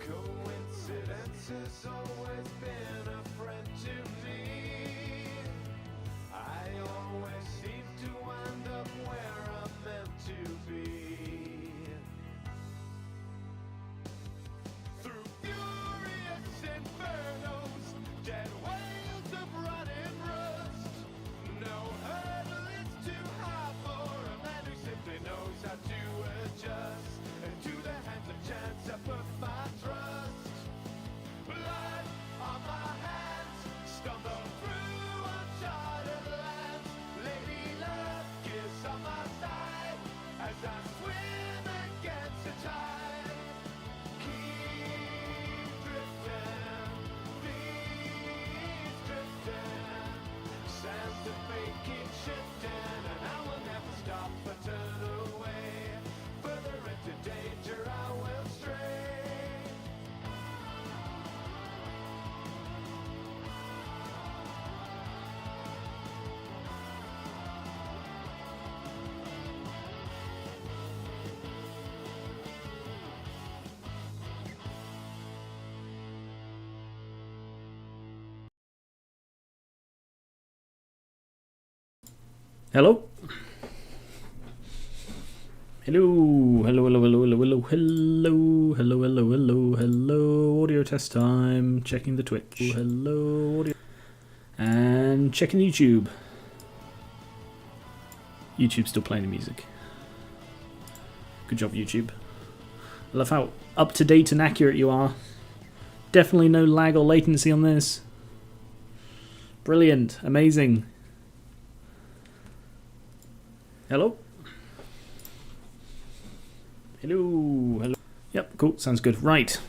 Coincidence has always been a friend to me. I always seem to wind up where I'm meant to be. Through furious infernos, dead whales of rotted rust. No hurdle is too high for a man who simply knows how to adjust. And to the hands of chance I put my trust. Blood on my hands, stumble through uncharted lands. Lady luck is on my side as I swim against the tide. Keep drifting, please drifting. Sands the fate keep shifting, and I will never stop or turn away. Further into danger I will stray. Hello? Hello, hello, hello, hello, hello, hello, hello, hello, hello, hello, audio test time, checking the Twitch, hello, audio, and checking YouTube. YouTube's still playing the music. Good job, YouTube. I love how up-to-date and accurate you are. Definitely no lag or latency on this. Brilliant, amazing. Hello? Hello, hello. Yep, cool, sounds good. Right.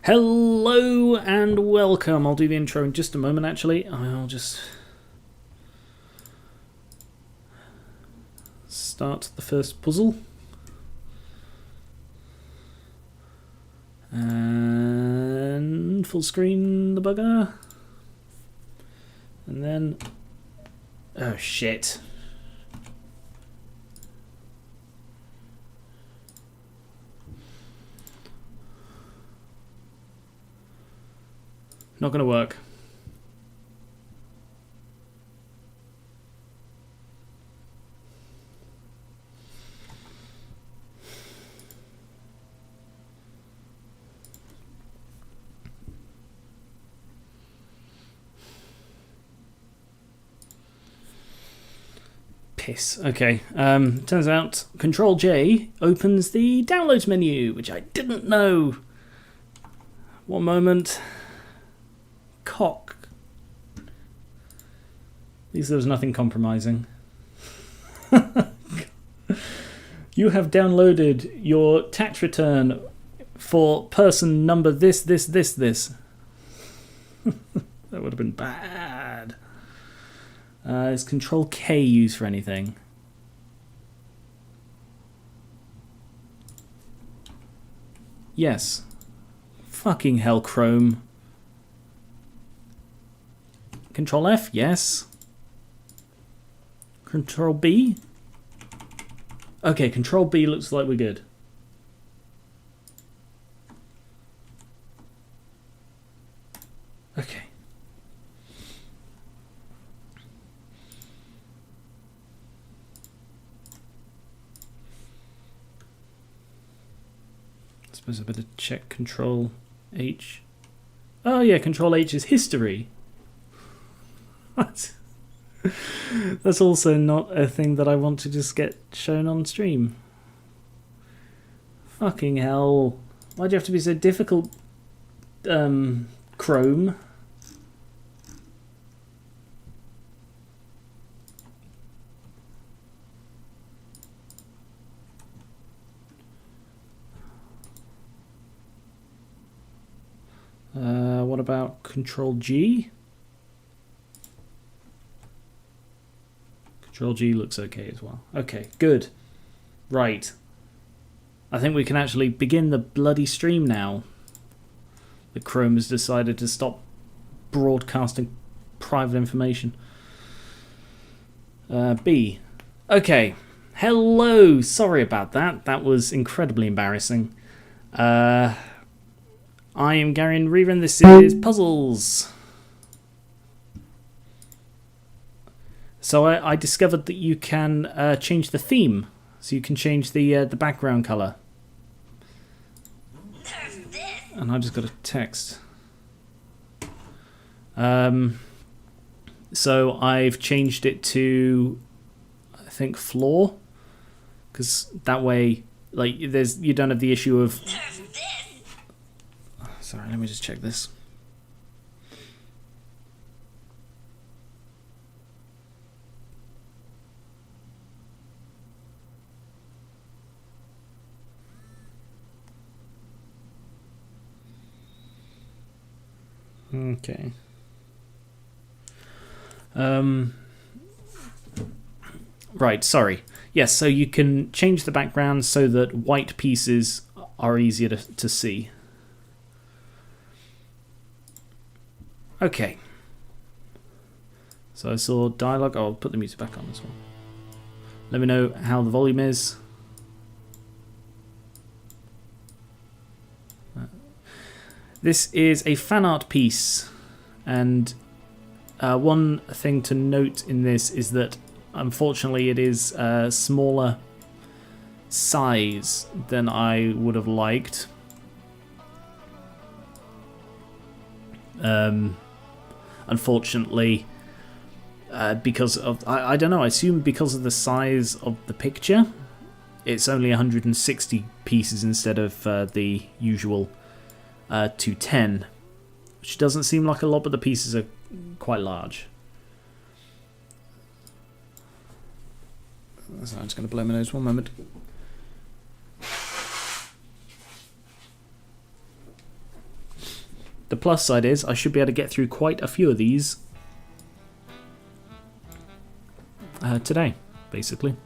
Hello and welcome. I'll do the intro in just a moment, actually. I'll just start the first puzzle. And full screen the bugger. And then... oh, shit. Not going to work. Piss. Okay. Turns out Control J opens the downloads menu, which I didn't know. One moment. Cock. At least there was nothing compromising. You have downloaded your tax return for person number this. That would have been bad. Is Control K used for anything? Yes. Fucking hell, Chrome. Control F, yes. Control B? Okay, Control B looks like we're good. Okay. I suppose I better check Control H. Oh yeah, Control H is history. What? That's also not a thing that I want to just get shown on stream. Fucking hell. Why'd you have to be so difficult, Chrome? What about Control G? Control G looks okay as well. Okay, good. Right. I think we can actually begin the bloody stream now. The Chrome has decided to stop broadcasting private information. B. Okay. Hello! Sorry about that. That was incredibly embarrassing. I am Geran Reran. This is Puzzles. So I discovered that you can change the theme. So you can change the background colour. And I just got a text. So I've changed it to, I think, floor. Because that way, like, you don't have the issue of... Sorry, let me just check this. Okay. Right, sorry. Yes, so you can change the background so that white pieces are easier to see. Okay. So I saw dialogue. I'll put the music back on as well. Let me know how the volume is. This is a fan art piece, and one thing to note in this is that unfortunately it is a smaller size than I would have liked. Unfortunately, because of, I don't know, I assume because of the size of the picture, it's only 160 pieces instead of the usual 210, which doesn't seem like a lot, but the pieces are quite large. So I'm just going to blow my nose one moment. The plus side is I should be able to get through quite a few of these today, basically.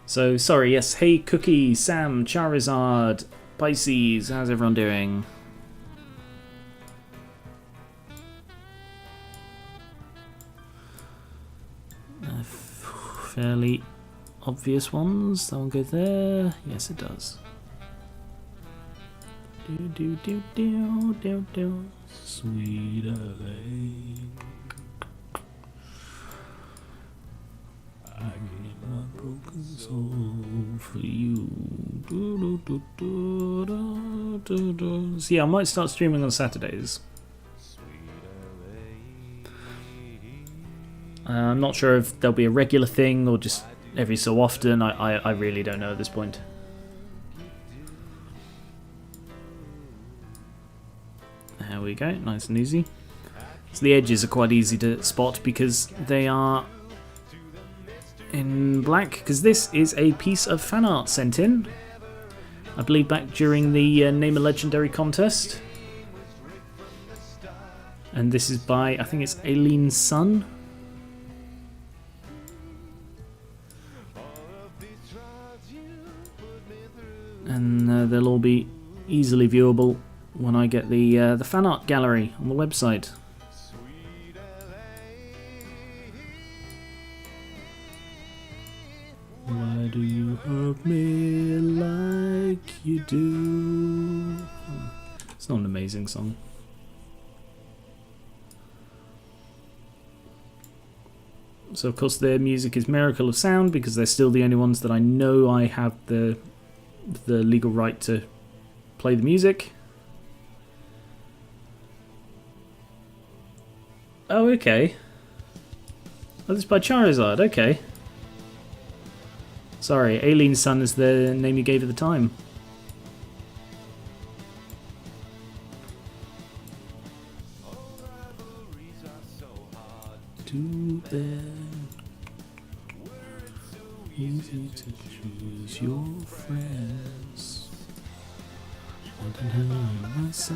So, sorry, yes, hey Cookie, Sam, Charizard, Pisces, how's everyone doing? Fairly obvious ones. That one go there. Yes, it does. Do. Sweet LA. I give my broken soul for you. So yeah, I might start streaming on Saturdays. I'm not sure if there'll be a regular thing or just every so often. I really don't know at this point. There we go, nice and easy. So the edges are quite easy to spot because they are in black, because this is a piece of fan art sent in, I believe back during the Name a Legendary contest. And this is by, I think it's Aileen's son. And they'll all be easily viewable when I get the fan art gallery on the website. Why do you hurt me like you do? It's not an amazing song. So of course their music is Miracle of Sound because they're still the only ones that I know I have the legal right to play the music. Oh, okay. Oh, this is by Charizard, okay. Sorry, Aileen's son is the name you gave at the time. Too bad. Easy to choose your friends. Wanting her on my side.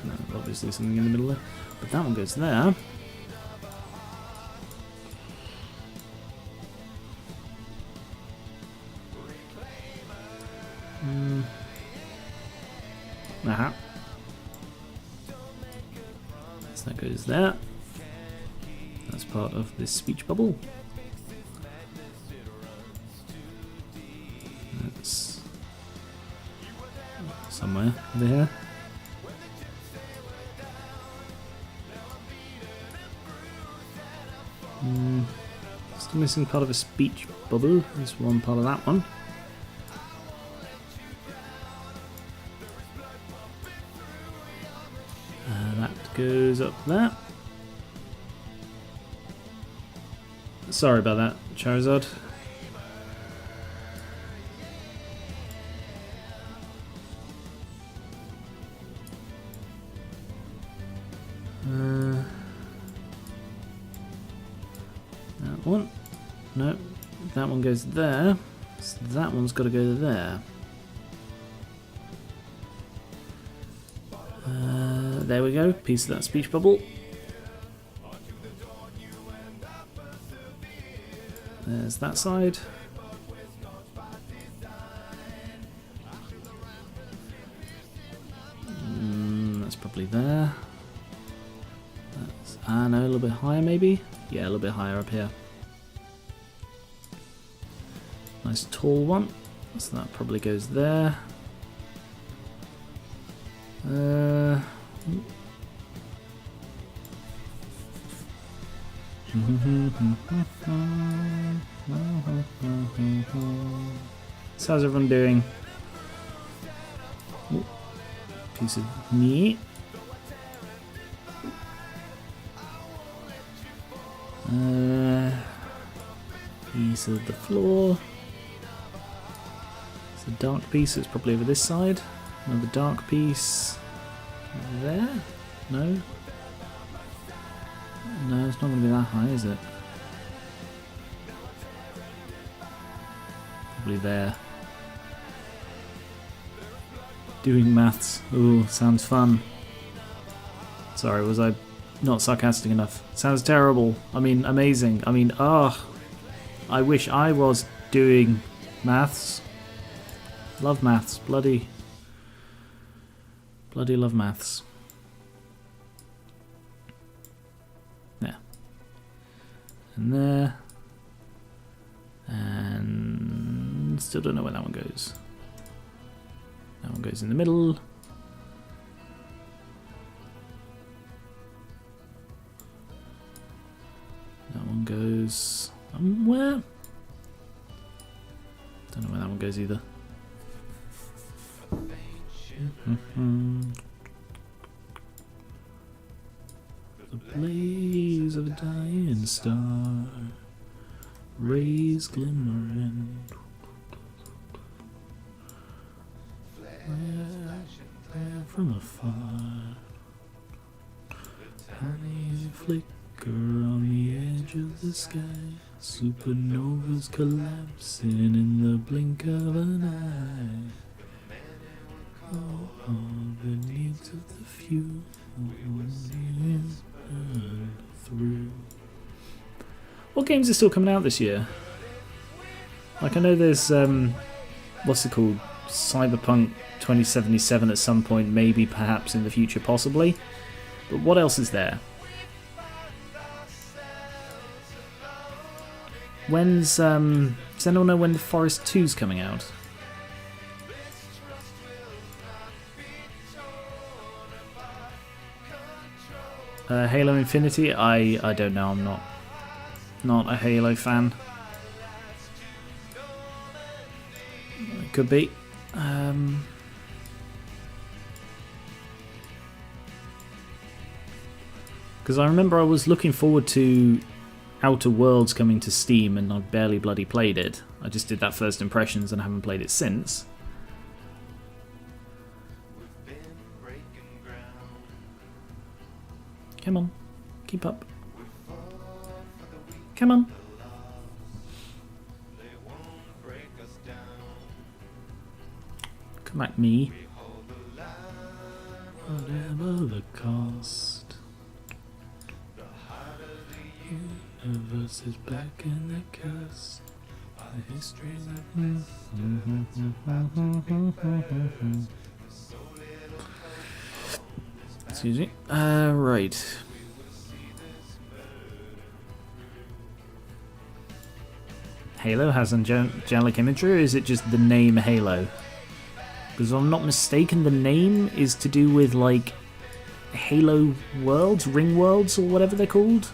No, obviously something in the middle there. But that one goes there. Aha. So that goes there. That's part of this speech bubble. That's somewhere over here. Still missing part of a speech bubble. There's one part of that one. That goes up there. Sorry about that, Charizard. That one. No, that one goes there. So that one's got to go there. There we go, piece of that speech bubble. There's that side. That's probably there. That's, no, a little bit higher maybe? Yeah, a little bit higher up here. Nice tall one. So that probably goes there. So how's everyone doing? Ooh, piece of meat. Piece of the floor. It's a dark piece, it's probably over this side. Another dark piece. There? No? No, it's not going to be that high, is it? Probably there. Doing maths. Ooh, sounds fun. Sorry, was I not sarcastic enough? Sounds terrible. I mean, amazing. I mean, I wish I was doing maths. Love maths. Bloody love maths. There. And there. And still don't know where that one goes. That one goes in the middle. That one goes somewhere. Don't know where that one goes either. The blaze of a dying star, rays glimmering, flare from afar, tiny flicker on the edge of the sky, supernovas collapsing in the blink of an eye. The needs of the few through. What games are still coming out this year? Like, I know there's what's it called? Cyberpunk 2077 at some point, maybe, perhaps in the future, possibly. But what else is there? When's does anyone know when The Forest 2's coming out? Halo Infinity? I don't know. I'm not a Halo fan. It could be. Because I remember I was looking forward to Outer Worlds coming to Steam, and I barely bloody played it. I just did that first impressions and haven't played it since. Come on, keep up. Come on. Come at me. Whatever the cost. The universe is back in the cast. Excuse me. Right. Halo has angelic imagery, or is it just the name Halo? Because if I'm not mistaken, the name is to do with, like, Halo worlds, ring worlds, or whatever they're called.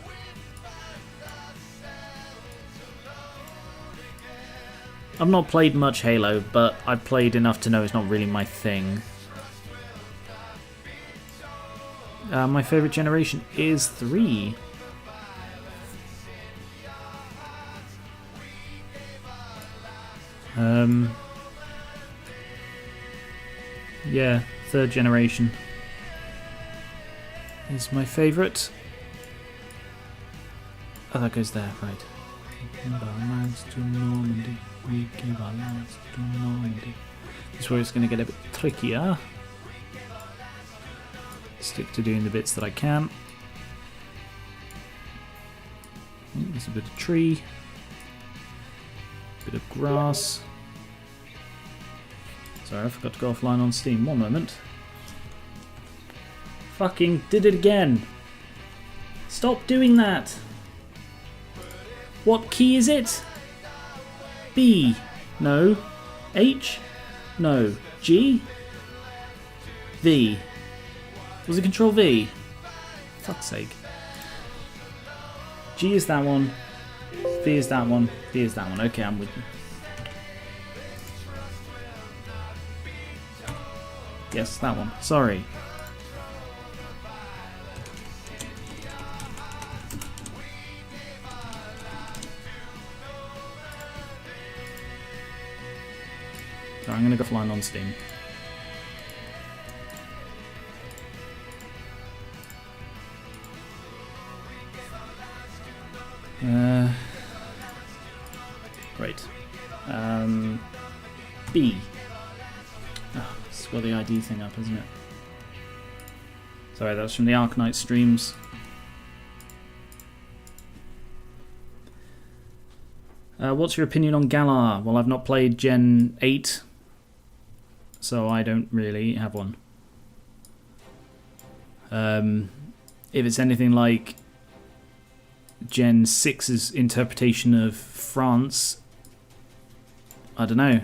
I've not played much Halo, but I've played enough to know it's not really my thing. My favourite generation is 3. Yeah, 3rd generation is my favourite. Oh, that goes there, right. We give our lands to Normandy. We give our lands to Normandy. This is where it's going to get a bit trickier. Stick to doing the bits that I can. There's a bit of tree. Bit of grass. Sorry, I forgot to go offline on Steam. One moment. Fucking did it again. Stop doing that. What key is it? B. No. H. No. G. V. Was it Control V? Fuck's sake. G is that one. V is that one. V is that one. Okay, I'm with you. Yes, that one. Sorry. So I'm going to go flying on Steam. Right. B. Oh, it's got the ID thing up, isn't it? Sorry, that's from the Arknight streams. What's your opinion on Galar? Well, I've not played Gen 8, so I don't really have one. If it's anything like Gen 6's interpretation of France, I don't know.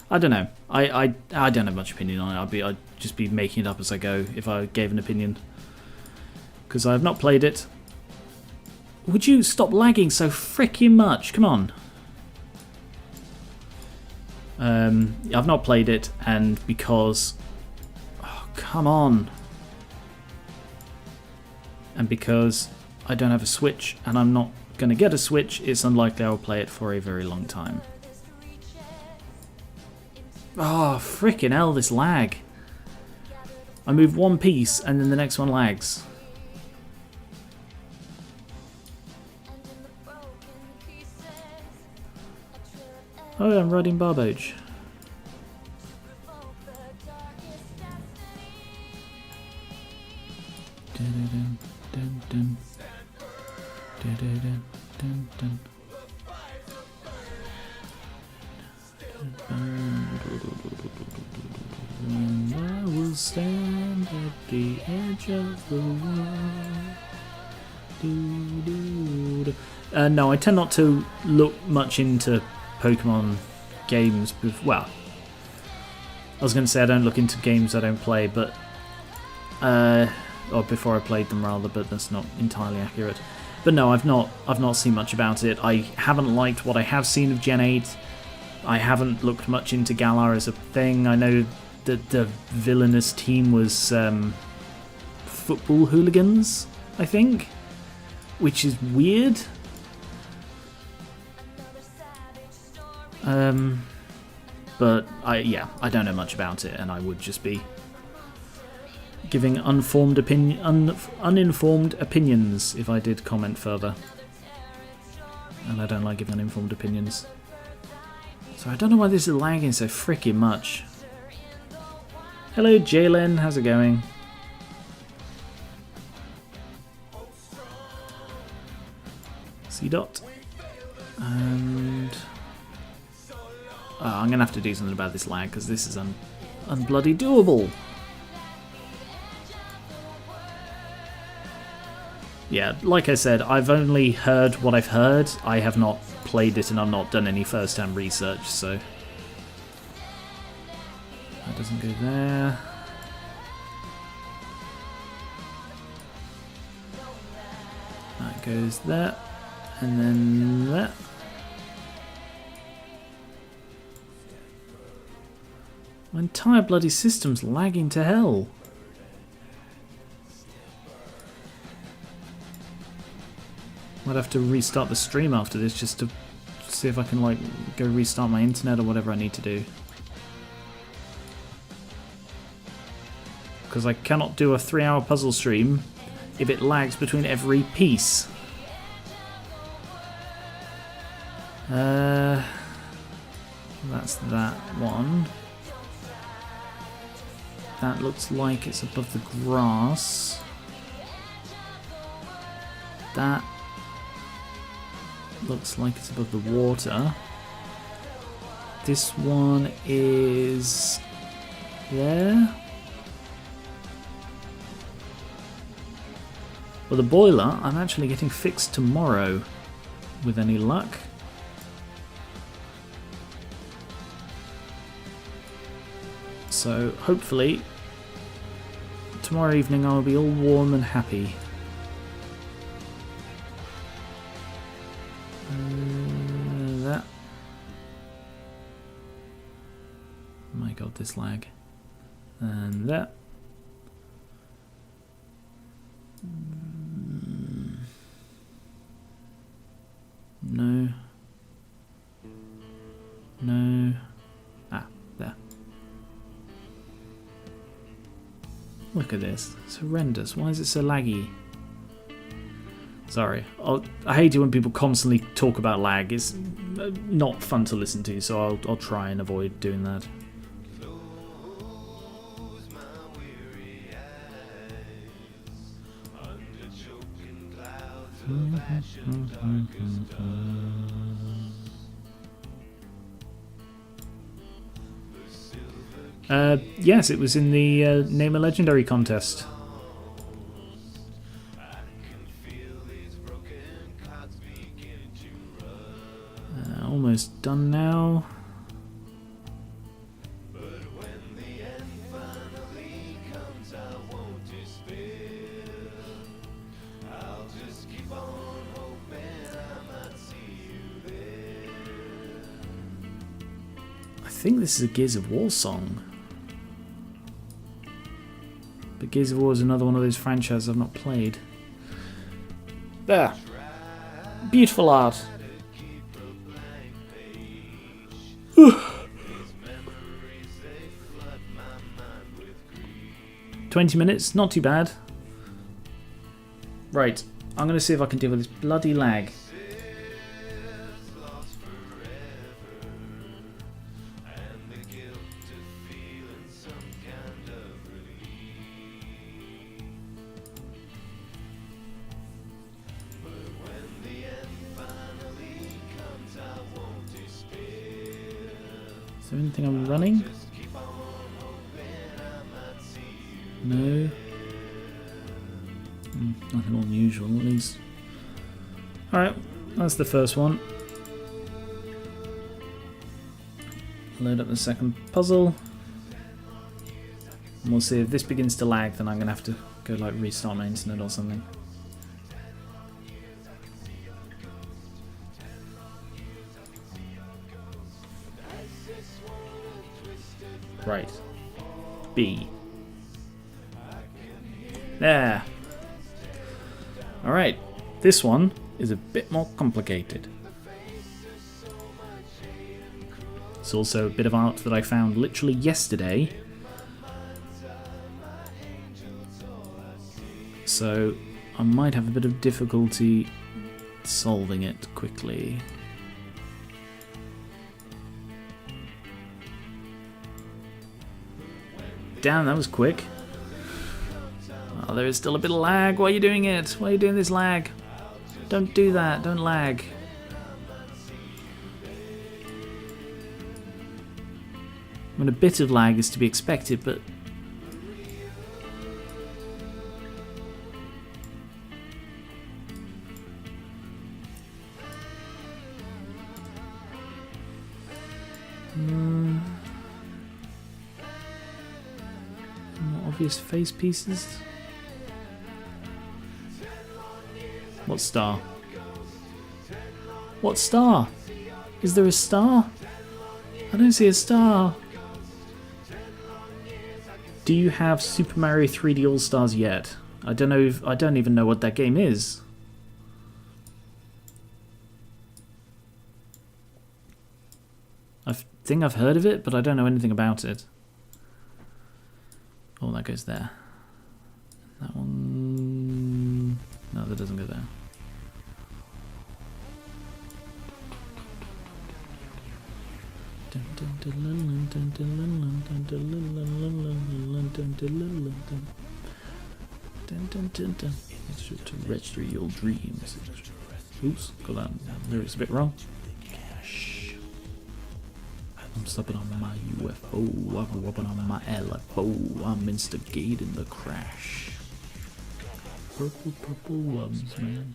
I don't have much opinion on it. I'd just be making it up as I go if I gave an opinion, because I have not played it. Would you stop lagging so freaking much? Come on. I've not played it, and because... Oh, come on. And because I don't have a Switch, and I'm not going to get a Switch, it's unlikely I will play it for a very long time. Oh, freaking hell, this lag. I move one piece, and then the next one lags. Oh, yeah, I'm riding Barboach. And I will stand at the edge of the world. No, I tend not to look much into Pokemon games. Well, I was going to say I don't look into games I don't play, but or before I played them rather, but that's not entirely accurate. But no, I've not seen much about it. I haven't liked what I have seen of Gen 8. I haven't looked much into Galar as a thing. I know that the villainous team was football hooligans, I think, which is weird. But I don't know much about it, and I would just be giving uninformed opinions if I did comment further. And I don't like giving uninformed opinions. So I don't know why this is lagging so freaking much. Hello Jalen, how's it going? C dot. And I'm going to have to do something about this lag, because this is unbloody doable. Yeah, like I said, I've only heard what I've heard. I have not played it and I've not done any first-hand research, so... That doesn't go there. That goes there. And then that. My entire bloody system's lagging to hell. Might have to restart the stream after this just to see if I can like go restart my internet or whatever I need to do. Because I cannot do a 3-hour puzzle stream if it lags between every piece. That's that one. That looks like it's above the grass. That looks like it's above the water. This one is there. Well, the boiler, I'm actually getting fixed tomorrow, with any luck. So, hopefully, tomorrow evening I'll be all warm and happy. That. My god, this lag. And that. No. No. Ah, there. Look at this. It's horrendous. Why is it so laggy? Sorry. I hate it when people constantly talk about lag. It's not fun to listen to, so I'll try and avoid doing that. Yes, it was in the Name a Legendary contest. Almost done now. I think this is a Gears of War song. But Gears of War is another one of those franchises I've not played. There. Beautiful art. 20 minutes, not too bad. Right, I'm going to see if I can deal with this bloody lag. Is there anything I'm running? No. Nothing unusual at least. Alright, that's the first one. Load up the second puzzle. And we'll see if this begins to lag, then I'm going to have to go like restart my internet or something. Right. B. There. Alright, this one is a bit more complicated. It's also a bit of art that I found literally yesterday. So I might have a bit of difficulty solving it quickly. Damn, that was quick. Oh, there is still a bit of lag. Why are you doing it? Why are you doing this lag? Don't do that. Don't lag. I mean, a bit of lag is to be expected, but... more obvious face pieces? What star? What star? Is there a star? I don't see a star. Do you have Super Mario 3D All Stars yet? I don't know. I don't even know what that game is. I think I've heard of it, but I don't know anything about it. Oh, that goes there. That one... No, that doesn't go there. To register your dreams. Oops, got that lyrics a bit wrong. I'm stepping on my UFO, I'm whopping on my LFO, I'm instigating the crash. Purple, purple ones, man.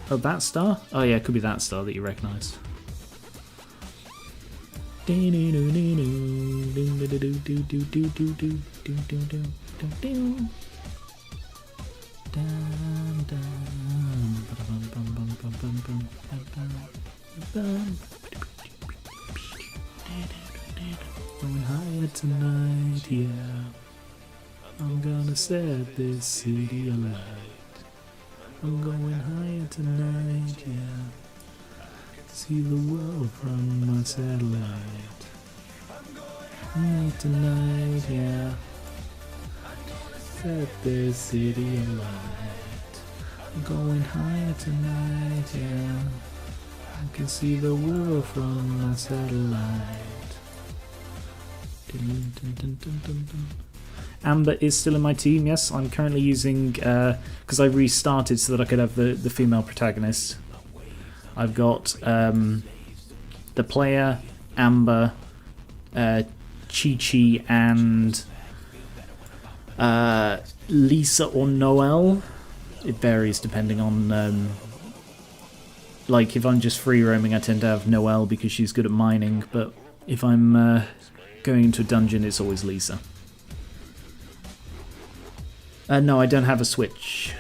Oh, that star? Oh yeah, it could be that star that you recognise. Going higher tonight, yeah. I'm gonna set this city alight. I'm going higher tonight, yeah. See the world from my satellite. Higher tonight, yeah. Set this city alight. I'm going higher tonight, yeah. I can see the world from my satellite. Dun, dun, dun, dun, dun, dun. Amber is still in my team, yes. I'm currently using, because I restarted so that I could have the female protagonist. I've got the player, Amber, Chi-Chi, and Lisa or Noelle. It varies depending on, like if I'm just free roaming I tend to have Noelle because she's good at mining, but if I'm going into a dungeon it's always Lisa. No, I don't have a Switch.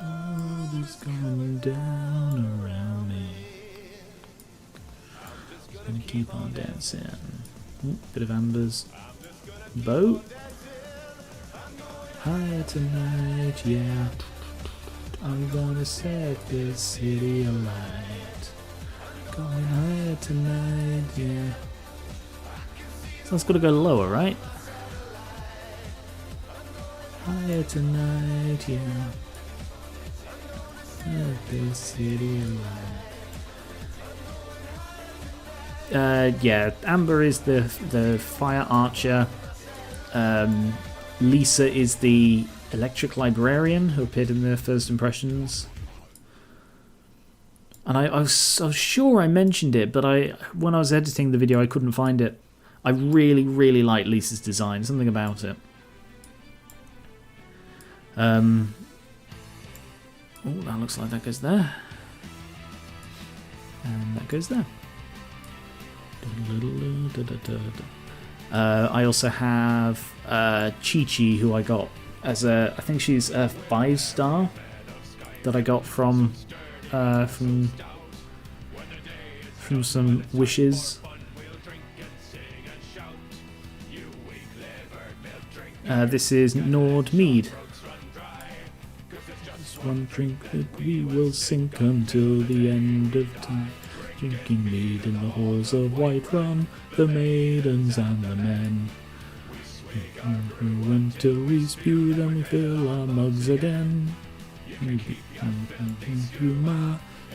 World is going down around me. Just gonna keep on dancing. Ooh, bit of Amber's boat. Higher tonight, yeah. I'm gonna set this city alight. Going higher tonight, yeah. So it's gotta go lower, right? Higher tonight, yeah. Set this city alight. Yeah, Amber is the fire archer. Lisa is the electric librarian who appeared in the first impressions. And I was sure I mentioned it, but when I was editing the video I couldn't find it. I really, really like Lisa's design, something about it. Oh, that looks like that goes there. And that goes there. I also have Chi-Chi, who I got as I think she's a 5-star that I got from some wishes. This is Nord Mead. Just one drink that we will sink until the end of time. drinking mead in the halls of white rum, the maidens and the men. Until we spew them, fill our mugs again.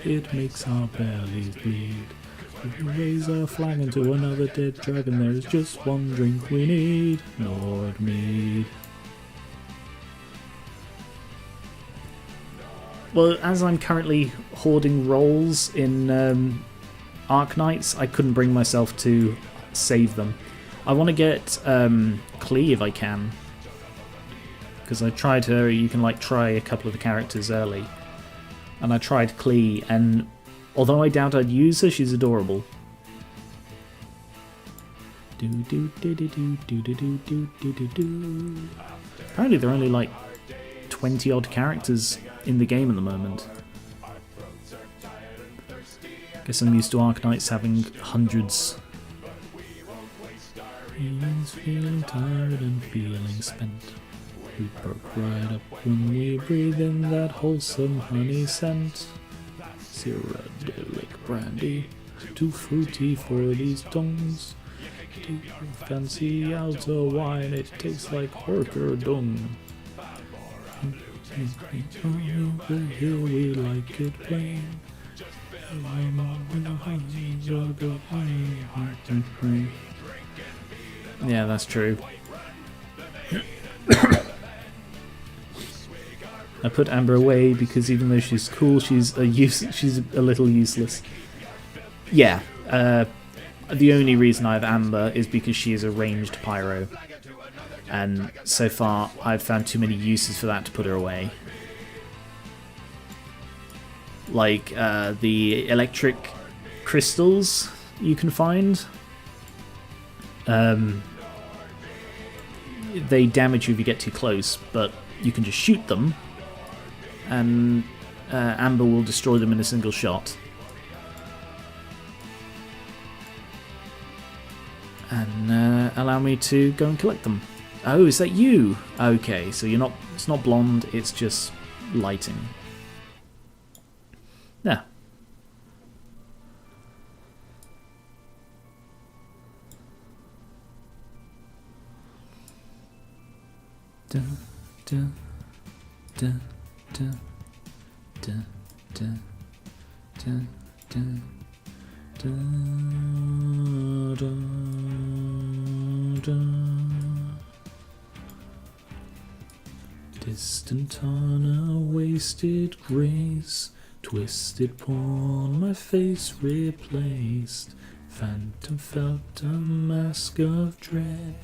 It makes our bellies bleed. We raise our flag into another dead dragon. There is just one drink we need, Lord Mead. Well, as I'm currently hoarding rolls in Arknights, I couldn't bring myself to save them. I want to get Klee if I can, because I tried her. You can like try a couple of the characters early, and I tried Klee, and although I doubt I'd use her, she's adorable. Apparently there are only like 20 odd characters in the game at the moment. Guess I'm used to Arknights having hundreds. He's feeling tired and feeling spent. We broke right up when we breathe in that wholesome honey scent. Cyrodiilic brandy, too fruity for these tongues. Too fancy outer wine, it tastes like Herkerdung. Here we like it plain. Yeah, that's true. I put Amber away because even though she's cool, she's a little useless. Yeah, the only reason I have Amber is because she is a ranged pyro. And so far, I've found too many uses for that to put her away. Like the electric crystals you can find. They damage you if you get too close, but you can just shoot them, and Amber will destroy them in a single shot. And allow me to go and collect them. Oh, is that you? Okay, so it's not blonde, it's just lighting. Yeah. Dun, dun, dun, dun, dun, dun, dun, dun, dun, dun, dun. Distant on a wasted grace, twisted pawn my face replaced, phantom felt a mask of dread.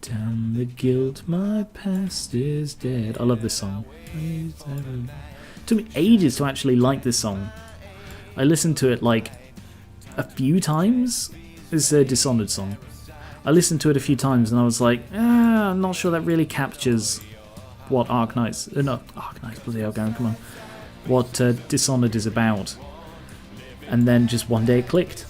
Damn the guilt, my past is dead. I love this song. It took me ages to actually like this song. I listened to it like a few times. It's a Dishonored song. I listened to it a few times and I was like, I'm not sure that really captures what Arknights, not Arknights, bloody hell, Geran, come on. What Dishonored is about. And then just one day it clicked.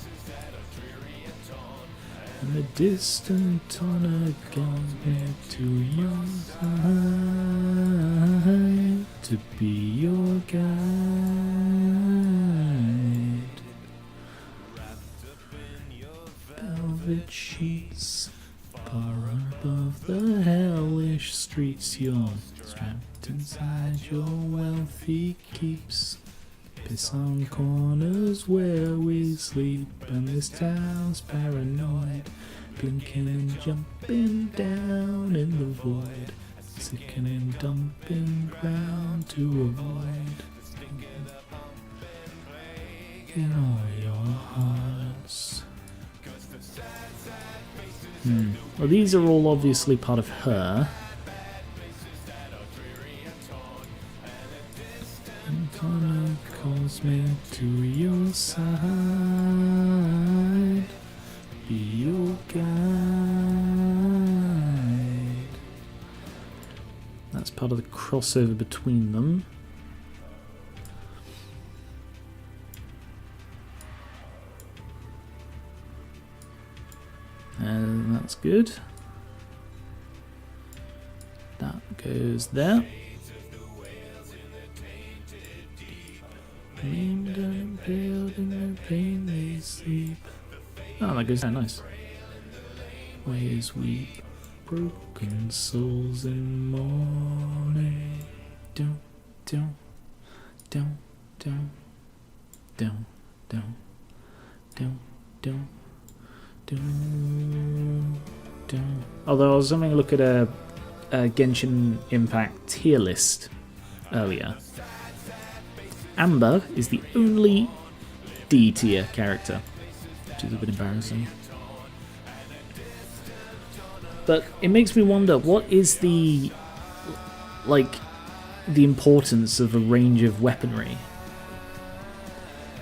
And the distant honor guide to your side, to be your guide. Velvet sheets, far above the hellish streets, you're strapped inside your wealthy keeps. Piss on corners where we sleep, and this town's paranoid, blinking and jumping down in the void, sickening dumping ground to avoid. In all your hearts. Well, these are all obviously part of her. Connor calls me to your side, be your guide. That's part of the crossover between them. And that's good. That goes there. Named and impaled in the pain they sleep. Oh, that goes down nice. Ways weep, broken souls in mourning. Down, down, down, down, down, down, down, down, down, down. Although I was having a look at a Genshin Impact tier list earlier. Amber is the only D tier character, which is a bit embarrassing. But it makes me wonder, what is the importance of a range of weaponry?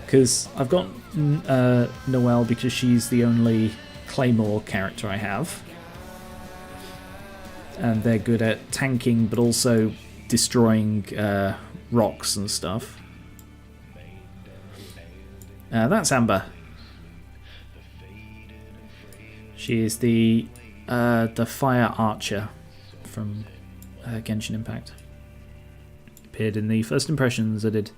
Because I've got Noelle because she's the only Claymore character I have. And they're good at tanking, but also destroying rocks and stuff. That's Amber. She is the fire archer from Genshin Impact. Appeared in the first impressions I did.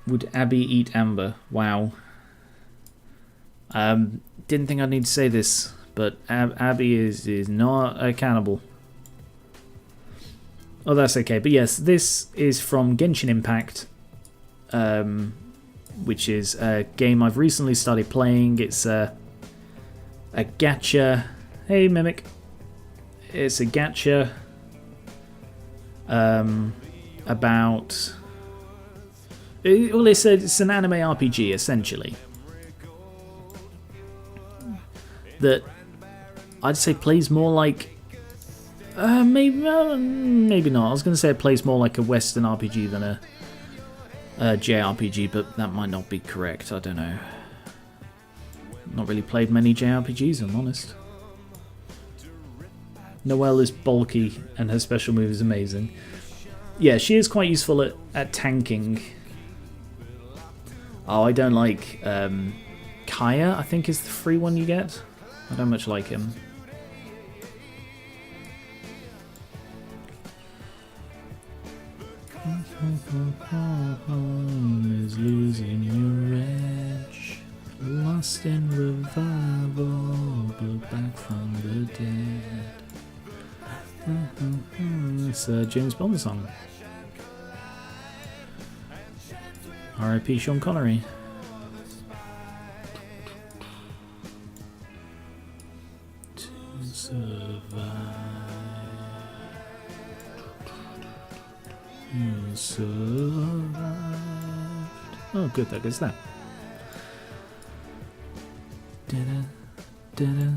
Would Abby eat Amber? Wow. Didn't think I'd need to say this, but Abby is not a cannibal. Oh, that's okay. But yes, this is from Genshin Impact, which is a game I've recently started playing. It's a gacha. Hey, Mimic. It's a gacha about... Well, it's an anime RPG, essentially. That I'd say plays more like... maybe not. I was going to say it plays more like a Western RPG than a JRPG, but that might not be correct. I don't know. Not really played many JRPGs, I'm honest. Noelle is bulky, and her special move is amazing. Yeah, she is quite useful at tanking. Oh, I don't like Kaya, I think is the free one you get. I don't much like him. Is losing your edge, lost in revival, but back from the dead. It's a James Bond song. R.I.P. Sean Connery. To survive. You survived. Oh, good, that goes there. Da-da, da-da,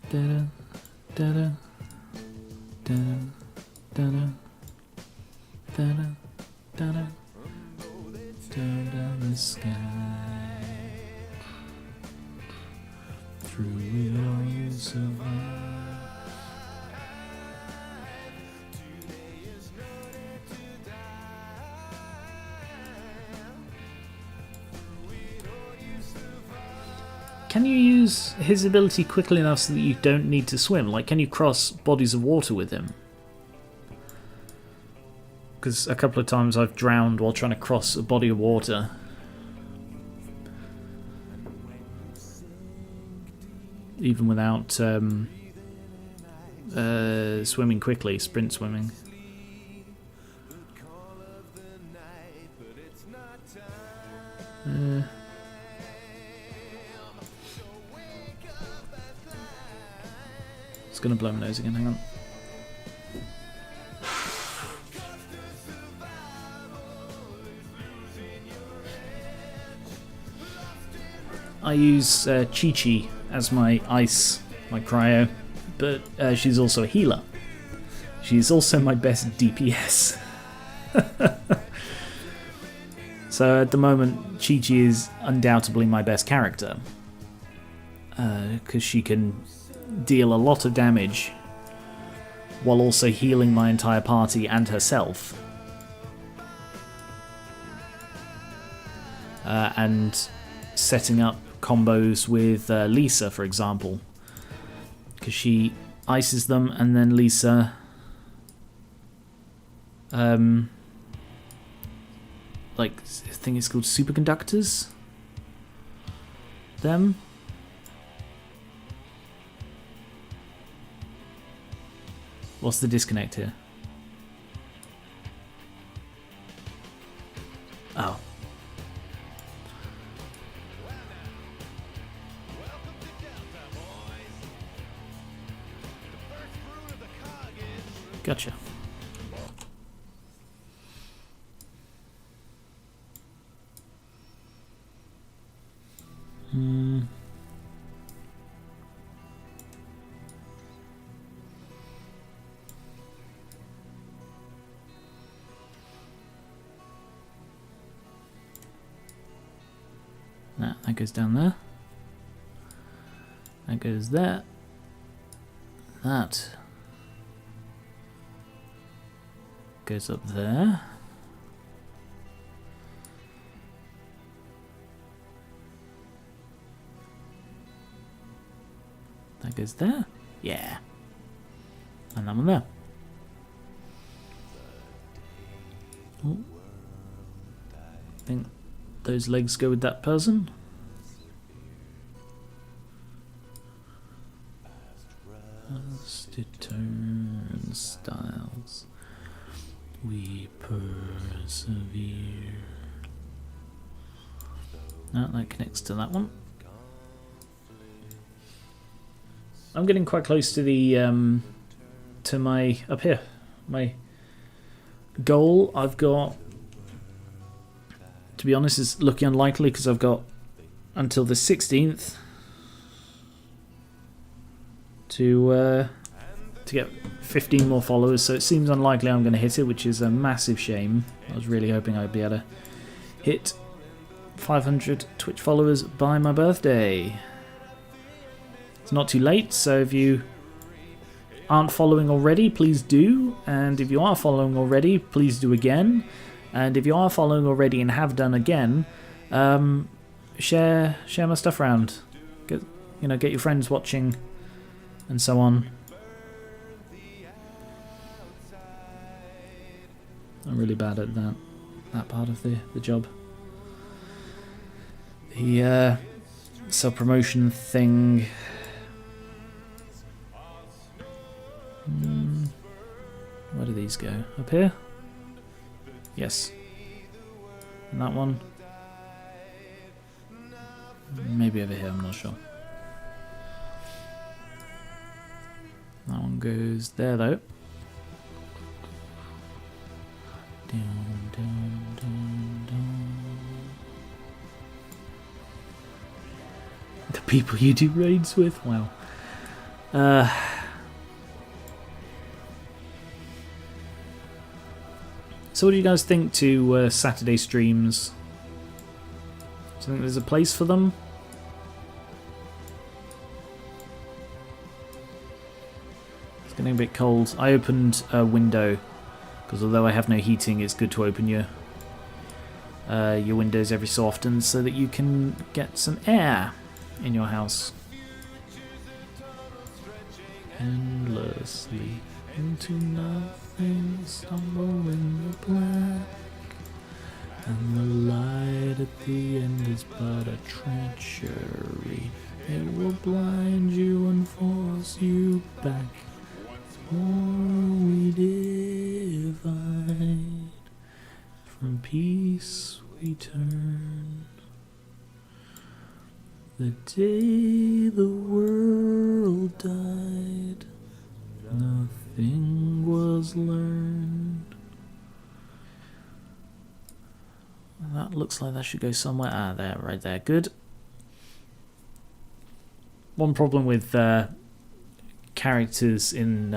da-da, da-da, da-da, da-da, da-da, da-da. Turn down the sky. Through it all you survive. Can you use his ability quickly enough so that you don't need to swim? Like, can you cross bodies of water with him? Because a couple of times I've drowned while trying to cross a body of water. Even without swimming quickly, sprint swimming. It's gonna blow my nose again, hang on. I use Chi-Chi as my ice, my cryo, but she's also a healer. She's also my best DPS. So at the moment, Chi-Chi is undoubtedly my best character. Because she can deal a lot of damage while also healing my entire party and herself. And setting up combos with Lisa, for example, because she ices them and then Lisa like, I think it's called superconductors. Them. What's the disconnect here? Oh. Gotcha. That goes down there. That goes there. That goes up there. That goes there. Yeah. And that one there. Oh. I think those legs go with that person. As it turns styles, we persevere. Now that connects to that one. I'm getting quite close to the to my up here. My goal I've got, to be honest, is looking unlikely because I've got until the 16th to get 15 more followers, so it seems unlikely I'm going to hit it, which is a massive shame. I was really hoping I'd be able to hit 500 Twitch followers by my birthday. It's not too late, so if you aren't following already, please do, and if you are following already, please do again, and if you are following already and have done again, share my stuff around. Get your friends watching and so on. I'm really bad at that part of the job. The self-promotion thing. Where do these go? Up here? Yes. And that one? Maybe over here, I'm not sure. That one goes there though. Down, down, down, down. The people you do raids with? Wow. So what do you guys think to Saturday streams? Do you think there's a place for them? It's getting a bit cold. I opened a window because although I have no heating, it's good to open your windows every so often so that you can get some air in your house. Endlessly into nothing, stumble in the black, and the light at the end is but a treachery. It will blind you and force you back, or we divide. From peace we turn. The day the world died, nothing was learned. That looks like that should go somewhere. Ah, there, right there. Good. One problem with characters in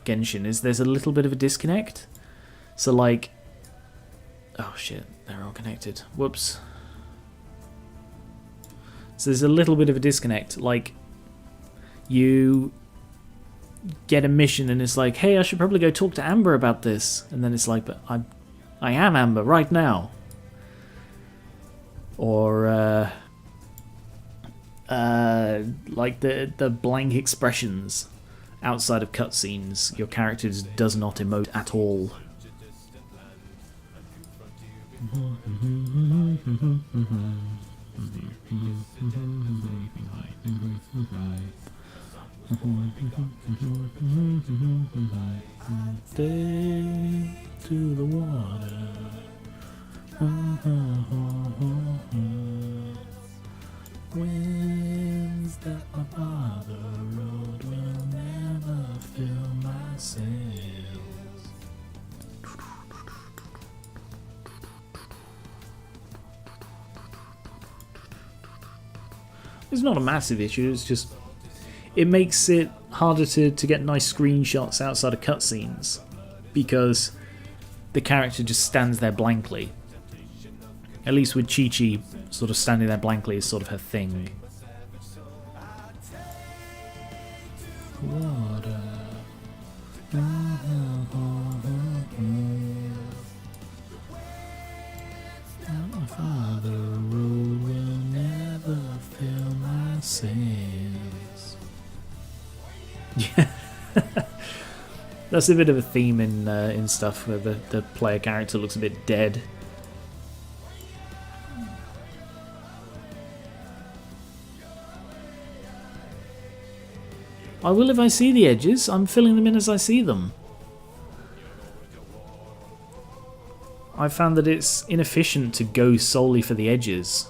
Genshin is there's a little bit of a disconnect. So like, oh shit, they're all connected. Whoops. So there's a little bit of a disconnect. Like, you get a mission and it's like, hey, I should probably go talk to Amber about this, and then it's like, but I am Amber right now. Or like the blank expressions outside of cutscenes, your character does not emote at all. Stay to the water. Winds that my father rode will never fill my sails. It's not a massive issue, it's just it makes it harder to get nice screenshots outside of cutscenes because the character just stands there blankly. At least with Chi-Chi, sort of standing there blankly is sort of her thing. Water. My father rule will never fill my sails. Yeah. That's a bit of a theme in stuff where the player character looks a bit dead. I will if I see the edges. I'm filling them in as I see them. I found that it's inefficient to go solely for the edges.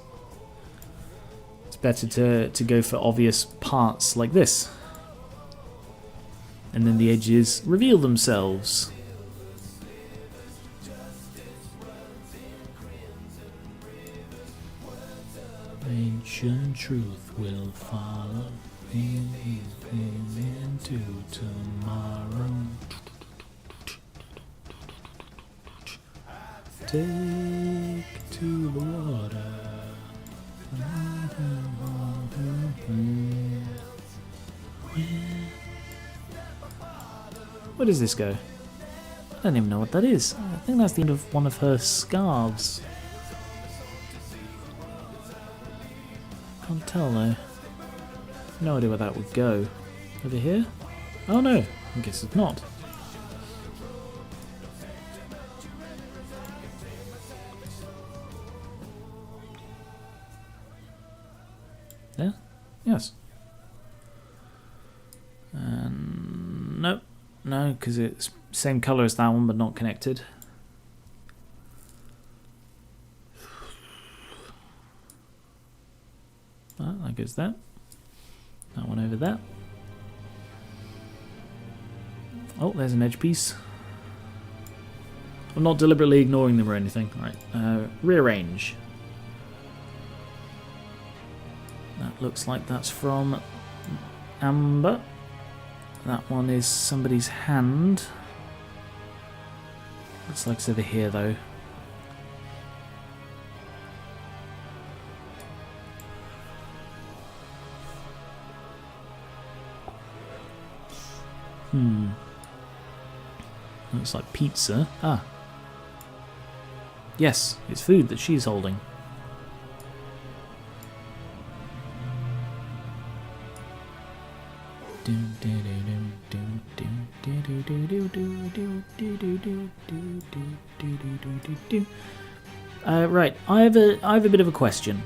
It's better to go for obvious parts like this. And then the edges reveal themselves. Ancient truth will follow him into tomorrow. Take to the water. Where does this go? I don't even know what that is. I think that's the end of one of her scarves. Can't tell though. No idea where that would go. Over here? Oh no, I guess it's not. There? Yes. Nope. No, because it's same colour as that one but not connected. That goes there. That one over there. Oh, there's an edge piece. I'm not deliberately ignoring them or anything. Right, rearrange. That looks like that's from Amber. That one is somebody's hand. Looks like it's over here though. Looks like pizza. Ah. Yes, it's food that she's holding. Right, I have a bit of a question.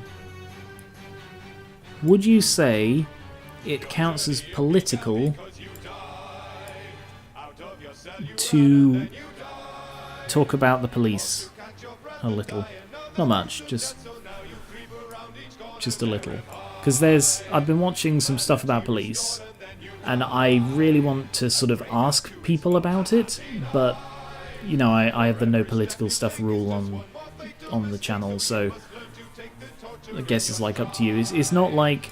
Would you say it counts as political to talk about the police a little? Not much, just a little. Because I've been watching some stuff about police, and I really want to sort of ask people about it, but you know, I have the no political stuff rule on the channel, so I guess it's like up to you. It's not like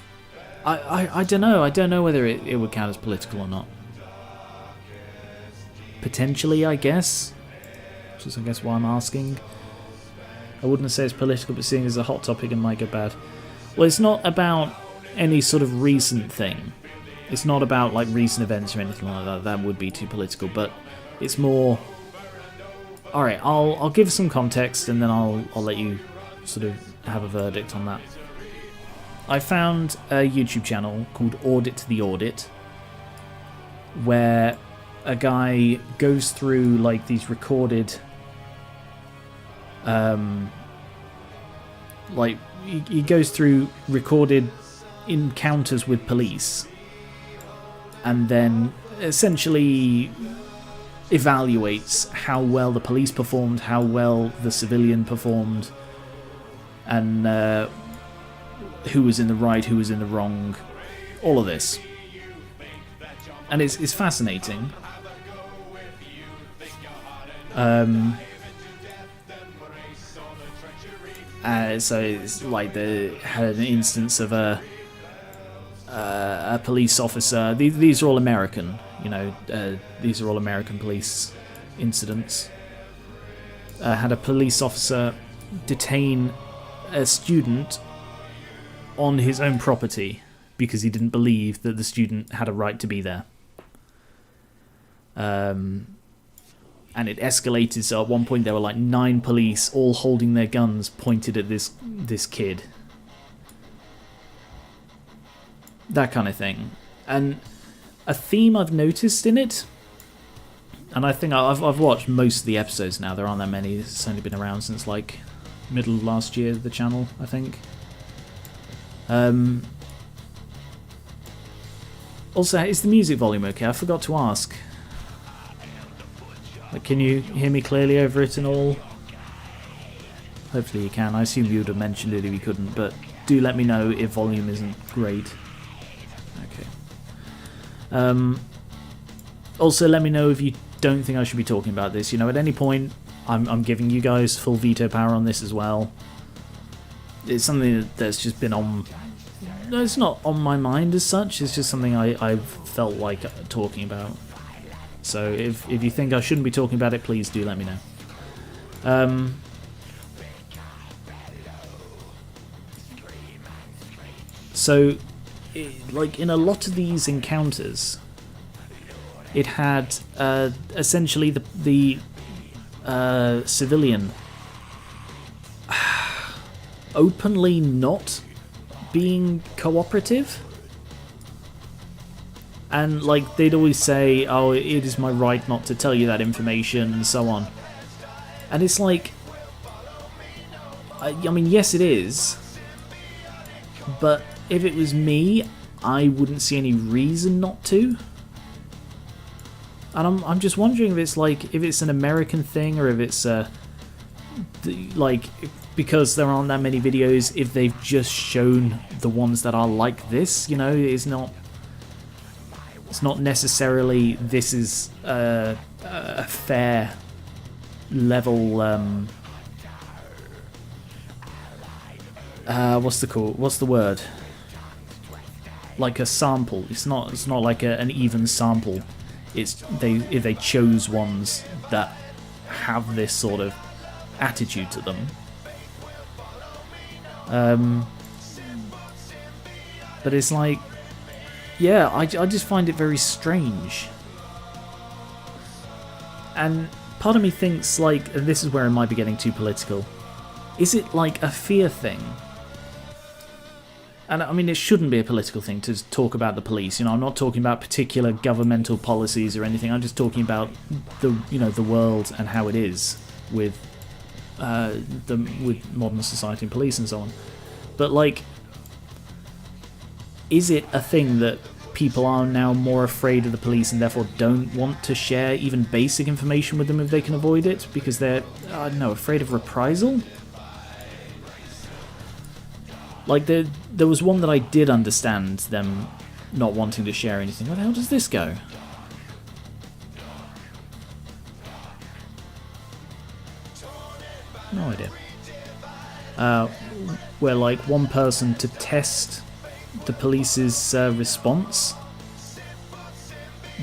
I don't know. I don't know whether it would count as political or not. Potentially, I guess. Which is, I guess, why I'm asking. I wouldn't say it's political, but seeing as a hot topic, it might go bad. Well, it's not about any sort of recent thing. It's not about like recent events or anything like that. That would be too political. But it's more. All right, I'll give some context, and then I'll let you sort of have a verdict on that. I found a YouTube channel called Audit the Audit, where a guy goes through like these recorded Like, he goes through recorded encounters with police and then essentially evaluates how well the police performed, how well the civilian performed, and who was in the right, who was in the wrong, all of this. And it's fascinating. So it's like they had an instance of a police officer. These are all American, you know. These are all American police incidents. Had a police officer detain a student on his own property because he didn't believe that the student had a right to be there. And it escalated, so at one point there were like 9 police all holding their guns pointed at this kid. That kind of thing. And a theme I've noticed in it, and I think I've watched most of the episodes now, there aren't that many, it's only been around since like middle of last year, the channel, I think. Also, is the music volume okay? I forgot to ask. Like, can you hear me clearly over it and all? Hopefully you can. I assume you would have mentioned it if you couldn't, but do let me know if volume isn't great. Okay. Also, let me know if you don't think I should be talking about this. You know, at any point, I'm giving you guys full veto power on this as well. It's something that's just been on... No, it's not on my mind as such. It's just something I've felt like talking about. So if you think I shouldn't be talking about it, please do let me know. So, like in a lot of these encounters, it had essentially the civilian openly not being cooperative. And like they'd always say, oh, it is my right not to tell you that information, and so on. And it's like, I mean, yes it is, but if it was me, I wouldn't see any reason not to. And I'm just wondering if it's like, if it's an American thing, or if it's like, because there aren't that many videos, if they've just shown the ones that are like this, you know, it's not necessarily this is a fair level. What's the word? Like a sample. It's not like an even sample. It's if they chose ones that have this sort of attitude to them. But it's like, yeah, I just find it very strange. And part of me thinks, like, and this is where it might be getting too political, is it like a fear thing? And I mean, it shouldn't be a political thing to talk about the police. You know, I'm not talking about particular governmental policies or anything. I'm just talking about the world and how it is with with modern society and police and so on. But like, is it a thing that people are now more afraid of the police and therefore don't want to share even basic information with them if they can avoid it because they're, I don't know, afraid of reprisal? Like, there was one that I did understand them not wanting to share anything. Where the hell does this go? No idea. Where, like, one person to test the police's response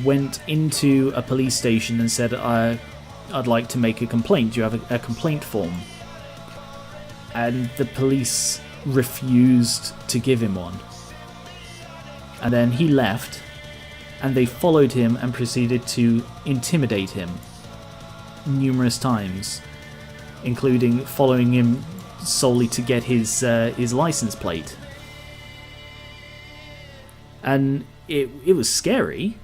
went into a police station and said, I'd like to make a complaint. Do you have a complaint form? And the police refused to give him one. And then he left, and they followed him and proceeded to intimidate him numerous times, including following him solely to get his license plate. And it was scary.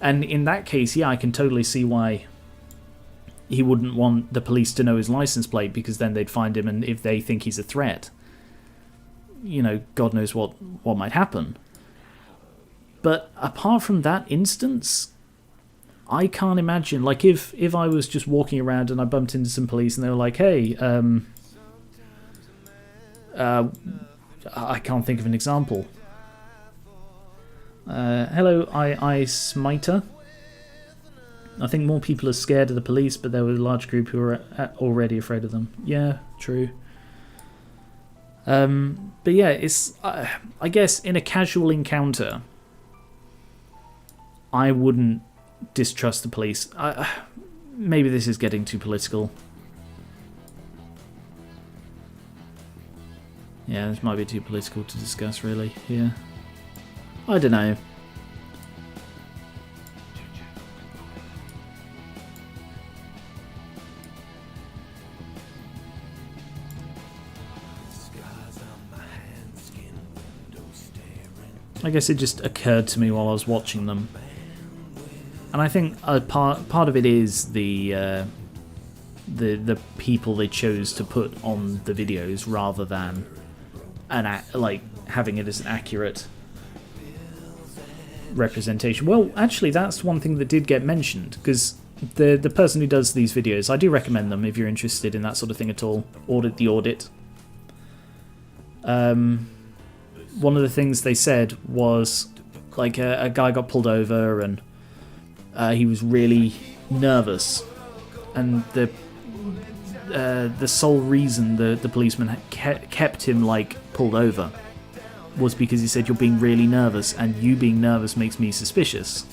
And in that case, yeah, I can totally see why he wouldn't want the police to know his license plate because then they'd find him, and if they think he's a threat, you know, God knows what might happen. But apart from that instance, I can't imagine, like, if I was just walking around and I bumped into some police and they were like, hey, I can't think of an example. Hello, I Smiter. I think more people are scared of the police, but there were a large group who were already afraid of them. Yeah, true. But yeah, it's I guess in a casual encounter, I wouldn't distrust the police. Maybe this is getting too political. Yeah, this might be too political to discuss, really. Yeah, I don't know. I guess it just occurred to me while I was watching them, and I think part of it is the people they chose to put on the videos rather than like having it as an accurate representation. Well, actually, that's one thing that did get mentioned, because the person who does these videos, I do recommend them if you're interested in that sort of thing at all. Audit the Audit. One of the things they said was, like, a guy got pulled over and he was really nervous, and the sole reason the policeman kept him, like, pulled over was because he said, you're being really nervous, and you being nervous makes me suspicious.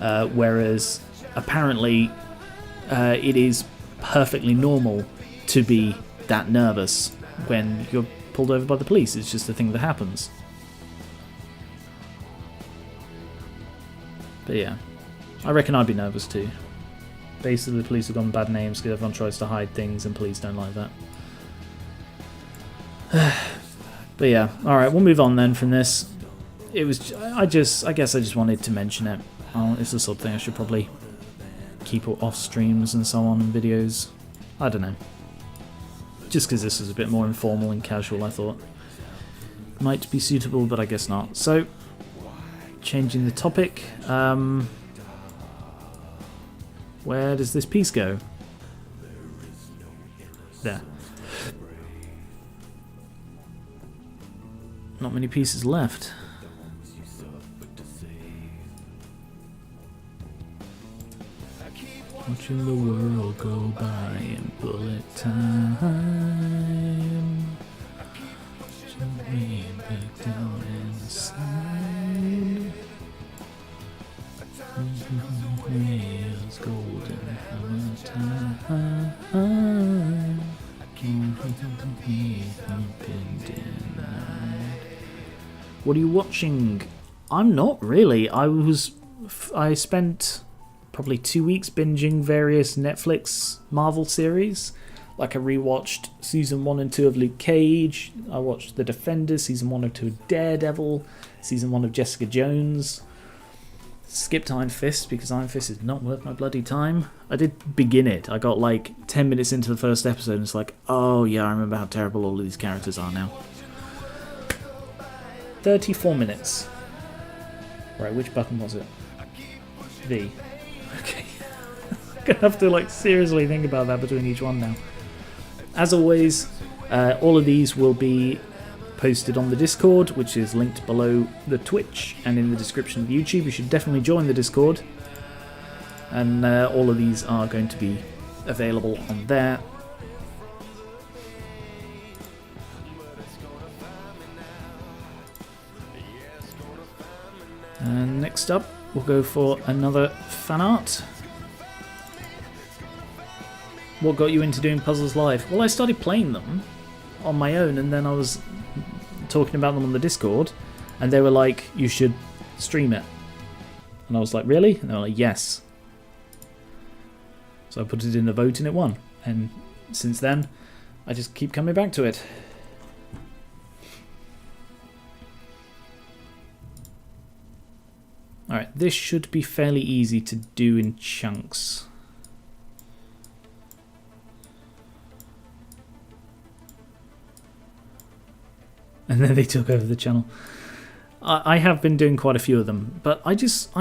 Whereas apparently it is perfectly normal to be that nervous when you're pulled over by the police. It's just a thing that happens. But yeah, I reckon I'd be nervous too. Basically, the police have gotten bad names because everyone tries to hide things, and police don't like that. But yeah, alright, we'll move on then from this. It was, I guess I just wanted to mention it. It's the sort of thing I should probably keep off streams and so on, and videos. I don't know. Just because this was a bit more informal and casual, I thought might be suitable, but I guess not. So, changing the topic. Where does this piece go? There. Not many pieces left. Watching the world go by in bullet time. Watching me back down inside. Wheels golden hammer time. What are you watching? I'm not really. I spent probably 2 weeks binging various Netflix Marvel series. Like, I rewatched season 1 and 2 of Luke Cage. I watched The Defenders, season 1 and 2 of Daredevil, season 1 of Jessica Jones. Skipped Iron Fist because Iron Fist is not worth my bloody time. I did begin it. I got like 10 minutes into the first episode and it's like, oh yeah, I remember how terrible all of these characters are now. 34 minutes. Right, which button was it? V. Okay. I'm gonna have to, like, seriously think about that between each one now. As always, all of these will be posted on the Discord, which is linked below the Twitch and in the description of YouTube. You should definitely join the Discord, and all of these are going to be available on there. And next up, we'll go for another fan art. What got you into doing puzzles live? Well, I started playing them on my own, and then I was talking about them on the Discord, and they were like, you should stream it. And I was like, really? And they were like, yes. So I put it in the vote and it won. And since then, I just keep coming back to it. Alright, this should be fairly easy to do in chunks. And then they took over the channel. I have been doing quite a few of them, but I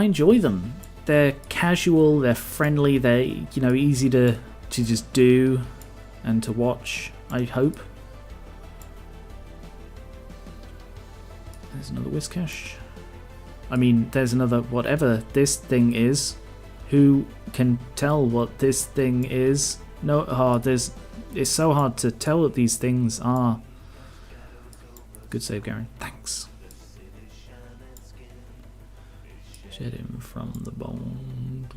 enjoy them. They're casual, they're friendly, they're easy to just do and to watch, I hope. There's another Whiscash. I mean, there's another whatever this thing is. Who can tell what this thing is? No, it's so hard to tell what these things are. Good save, Geran. Thanks. Shed him from the bone.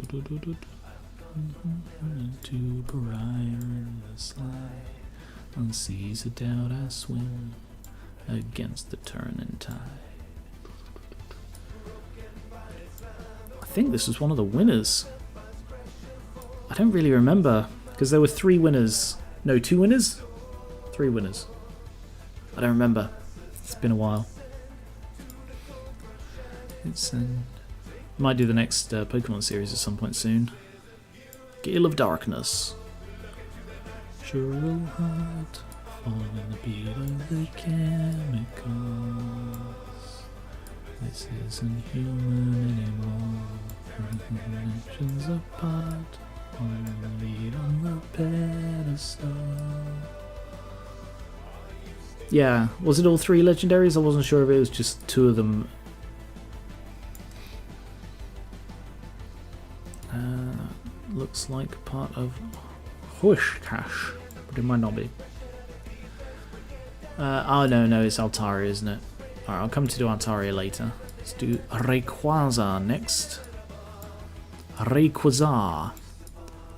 To briar in the slide. On seas of doubt I swim against the turning tide. I think this was one of the winners. I don't really remember because there were 3 winners. No, 2 winners? 3 winners. I don't remember. It's been a while. Might do the next Pokemon series at some point soon. Gale of Darkness. Sure will hurt, following the beat of the chemicals. This isn't human anymore. Dimensions apart, on the lead on the pedestal. Yeah, was it all 3 legendaries? I wasn't sure if it was just 2 of them. Looks like part of Whiscash, but it might not be. Oh no, it's Altaria, isn't it? Alright, I'll come to do Altaria later. Let's do Rayquaza next. Rayquaza.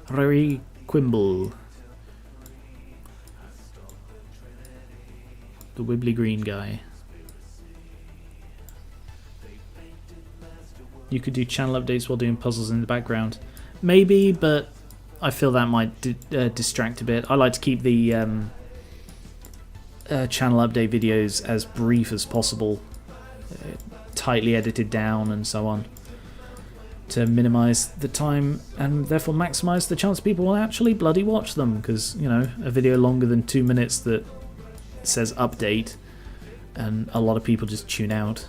Rayquimble. The wibbly green guy. You could do channel updates while doing puzzles in the background. Maybe, but I feel that might distract a bit. I like to keep the channel update videos as brief as possible, tightly edited down and so on, to minimise the time and therefore maximise the chance people will actually bloody watch them, because, a video longer than 2 minutes that says update and a lot of people just tune out.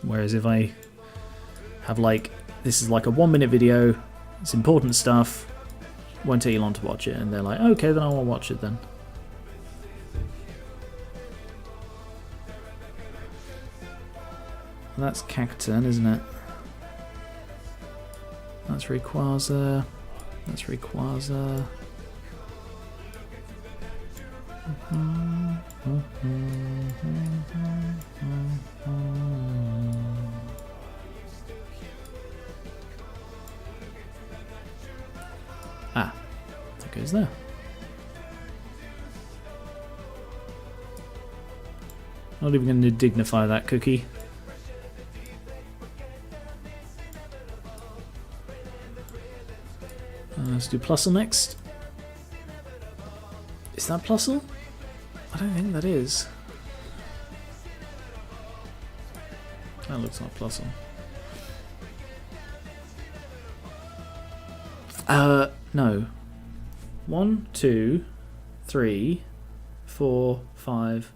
Whereas if I have this is like a 1-minute video, it's important stuff, won't take you long to watch it, and they're like, okay, then I will watch it then. That's Cacturn, isn't it? That's Rayquaza. That's Rayquaza. Ah, that goes there. Not even going to dignify that cookie. Let's do Plusle next. Is that Plusle? I don't think that is. That looks like Plusle. No. 1, 2, 3, 4, 5.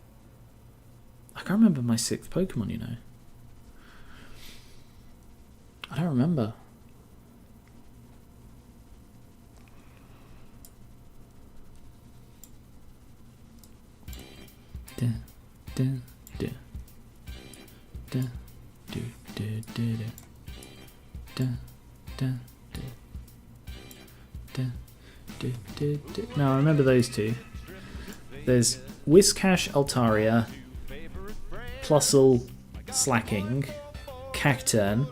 I can't remember my 6th Pokemon, I don't remember. Da, da, da. Da, do, da, da, da. Da, da, da. Da, da, da, da. Now I remember those 2. There's Whiscash, Altaria, Plusle, Slacking, Cacturn.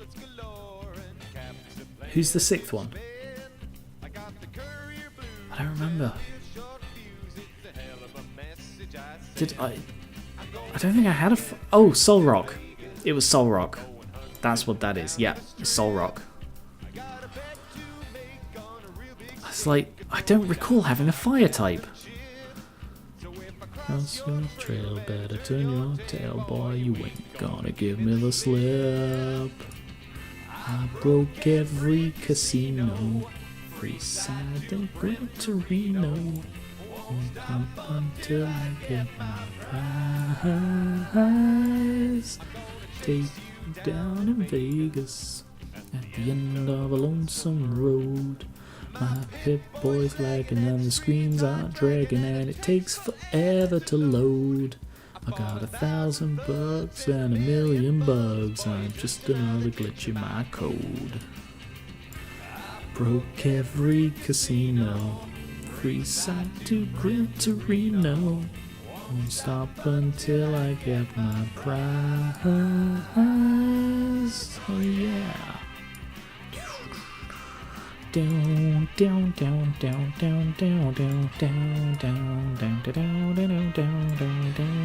Who's the 6th one? I don't remember. Did I don't think I had a... Oh, Solrock. It was Solrock. That's what that is. Yeah, Solrock. It's like, I don't recall having a fire type. Cross your trail, better turn your tail, boy. You ain't gonna give me the slip. I broke every casino, Freeside and Gran Torino. Up until I get my prize. Take me down in Vegas at the end of a lonesome road. My Pip Boy's lagging and the screens are dragging and it takes forever to load. I got 1,000 bucks and 1,000,000 bugs. I'm just another glitch in my code. Broke every casino, Freeside to Gran Torino. Won't stop until I get my prize. Oh yeah. Down, down, down, down, down, down, down, down, down, down, down, down, down, down,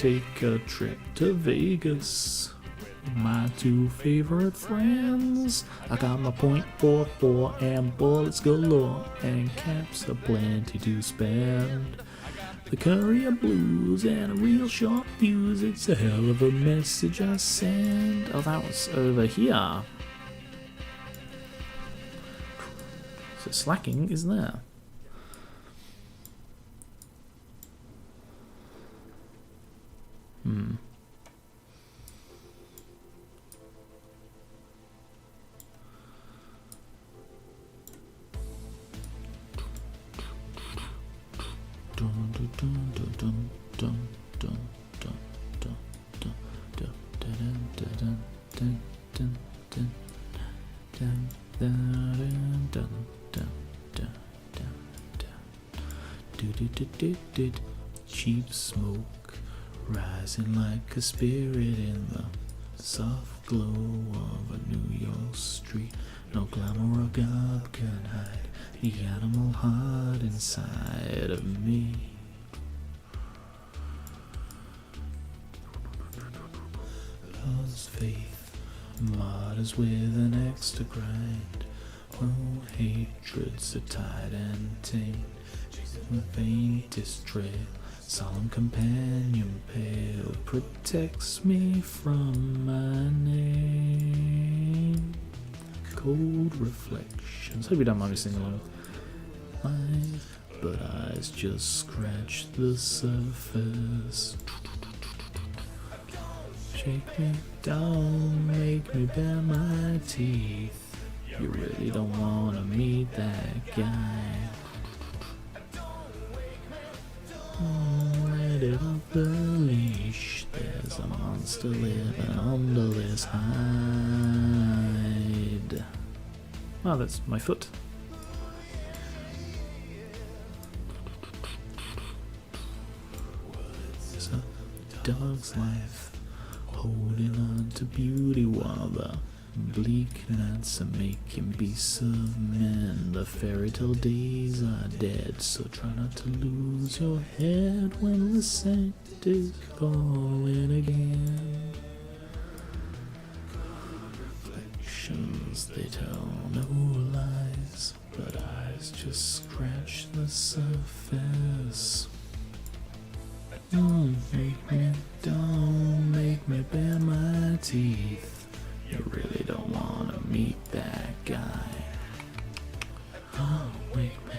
take a trip to Vegas. My two favorite friends. I got my .44 and bullets galore and caps aplenty to spend. The Courier Blues and a real short fuse. It's a hell of a message I send. Oh, that was over here. So slacking is there. Cheap smoke rising like a spirit in the soft glow of a New York street. No glamour or garb can hide the animal heart inside of me. Lost faith, martyrs with an extra grind. No hatreds are tied and tamed. The faintest trail, solemn companion pale, protects me from my name. Cold reflections. Hope you don't mind me singing along. Eyes, but eyes just scratch the surface. Shake me down, make me bare my teeth. You really don't wanna meet that guy. Let it off the leash. There's a monster living under this hide. Oh, that's my foot. It's a dog's life, holding on to beauty while the bleak nights are making beasts of men. The fairy tale days are dead, so try not to lose your head when the scent is calling again. Reflections, they tell no lies, but eyes just scratch the surface. Make me down, make me bare my teeth. You really don't wanna meet that guy. Oh, wake me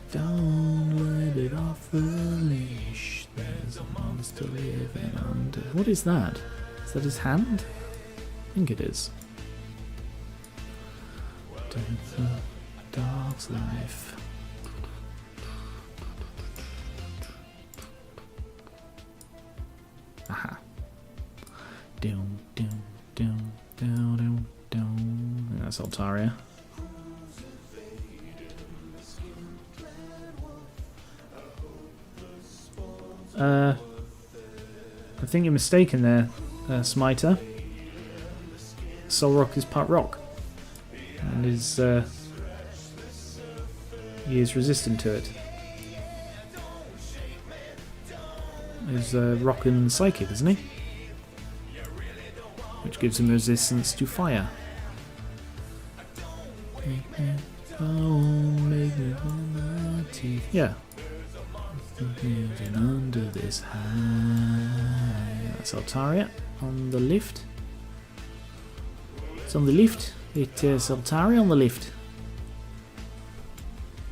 down, let it off the leash. There's a monster living under. What is that? Is that his hand? I think it is. Death, a dog's life. Aha. Down, down, down. Down, down, down. That's Altaria. I think you're mistaken there, Smiter. Soul Rock is part rock, and he is resistant to it. is rockin' psychic, isn't he? Which gives him resistance to fire. Yeah. Under this high. That's Altaria on the lift. It's on the lift. It is Altaria on the lift.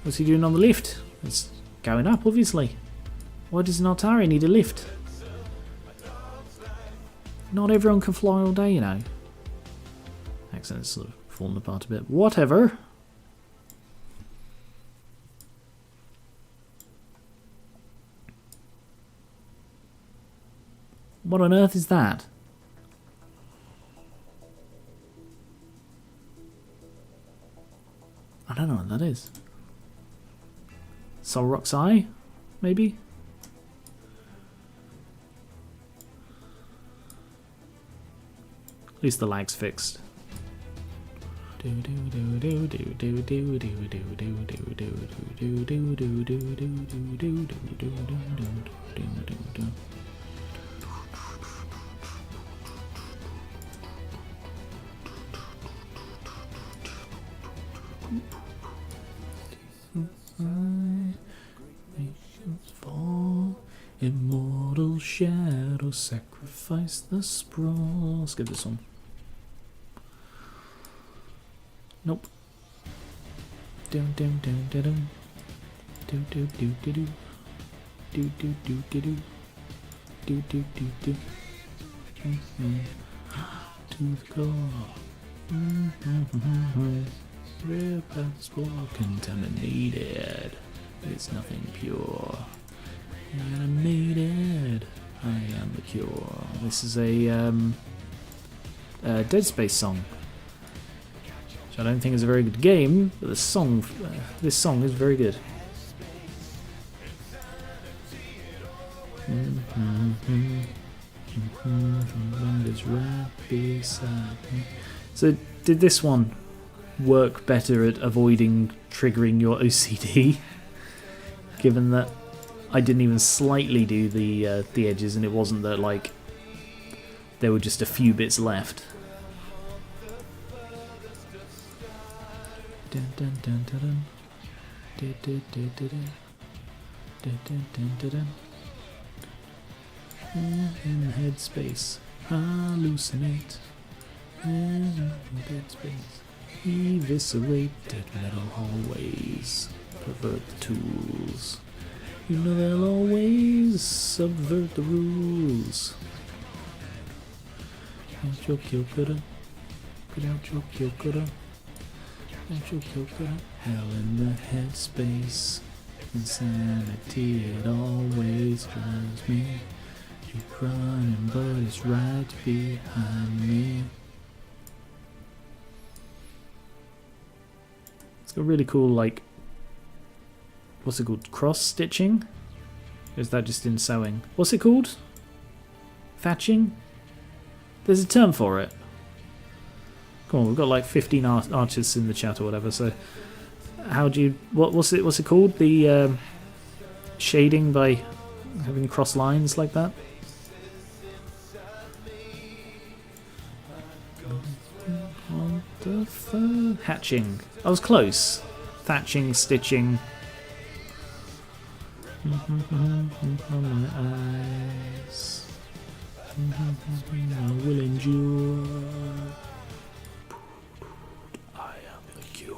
What's he doing on the lift? It's going up, obviously. Why does an Altaria need a lift? Not everyone can fly all day, you know. Accent's sort of fallen apart a bit. Whatever. What on earth is that? I don't know what that is. Solrock's Eye? Maybe? At least the lag's fixed. Fall, immortal shadow, sacrifice the sprawl. Let's give this one. Nope. Dum dum dum dum dum. Do do do do do. Do do do do do. Do do do do. To the core. Ribbons were contaminated. It's nothing pure. Animated. I am the cure. This is a Dead Space song. Which I don't think is a very good game, but the song, this song is very good. So did this one work better at avoiding triggering your OCD? Given that I didn't even slightly do the edges, and it wasn't that like there were just a few bits left. Dun dun dun dun dun. Dun dun dun dun dun. Dun dun dun dun dun. In the headspace, hallucinate. In headspace, eviscerate dead metal hallways. Pervert the tools. You know they'll always subvert the rules. Out your kill cutter. Get out your kill cutter. Out your kill cutter. Hell in the headspace. Insanity, it always drives me. Keep running, but it's right behind me. It's got really cool, like, what's it called? Cross stitching? Or is that just in sewing? What's it called? Thatching? There's a term for it. Come on, we've got like 15 artists in the chat or whatever. So, how do you? What's it called? The shading by having cross lines like that. Hatching. I was close. Thatching, stitching. On my eyes. I will endure. I am the cure.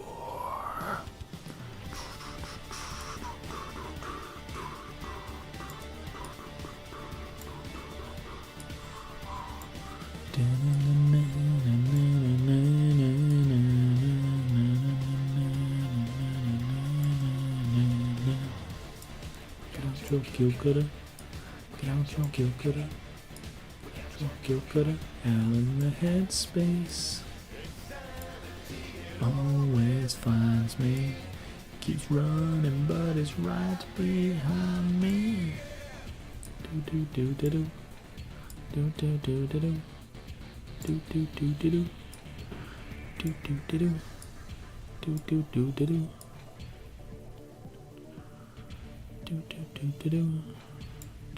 Get out your kill cutter. Get out your kill cutter. Your kill cutter. Hell in the headspace. Always finds me. Keeps running, but it's right behind me. Do do do do do. Do do do do do. Do do do do do. Do do do do. Do do do do do. Do do do do do.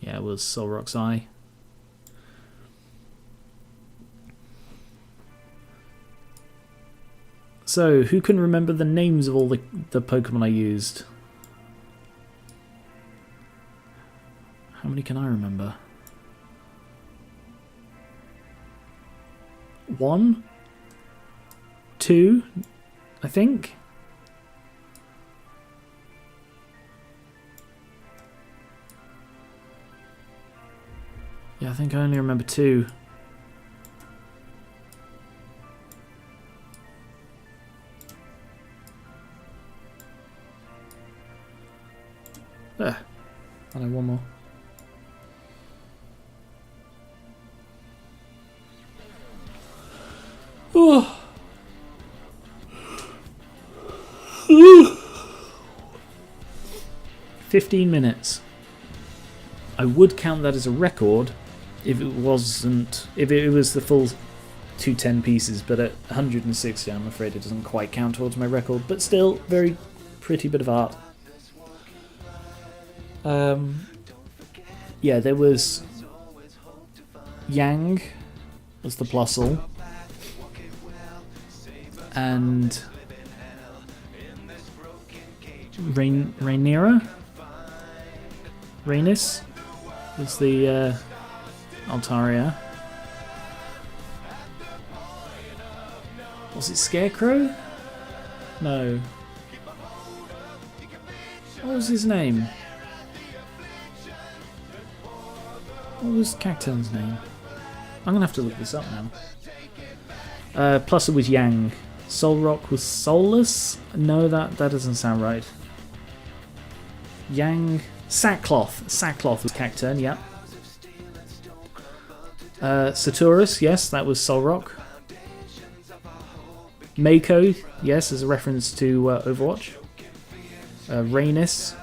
Yeah, it was Solrock's Eye. So, who can remember the names of all the Pokemon I used? How many can I remember? 1? 2? I think? Yeah, I think I only remember 2. I know one more. Oh. 15 minutes. I would count that as a record if it was the full 210 pieces, but at 160 I'm afraid it doesn't quite count towards my record, but still very pretty bit of art. Yeah, there was Yang was the Plusle, and Rhaenyra Rhaenys was the Altaria. Was it Scarecrow? No. What was his name? What was Cactune's name? I'm gonna have to look this up now. Plus it was Yang. Solrock was Soulless? No, that doesn't sound right. Yang... Sackcloth. Sackcloth was Cacturne, yeah. Saturus, yes, that was Solrock. Mako, yes, as a reference to Overwatch. Rhaenys.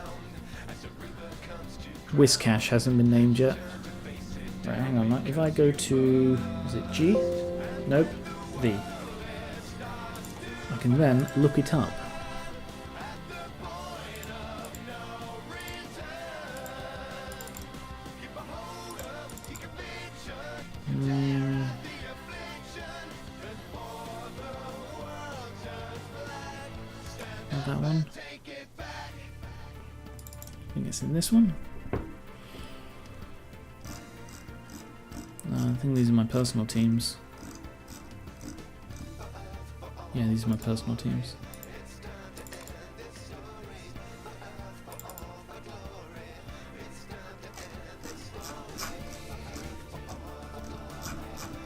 Whiscash hasn't been named yet. Right, hang on. If I go to... is it G? Nope. V. I can then look it up. Not that one. I think it's in this one. I think these are my personal teams. Yeah, these are my personal teams.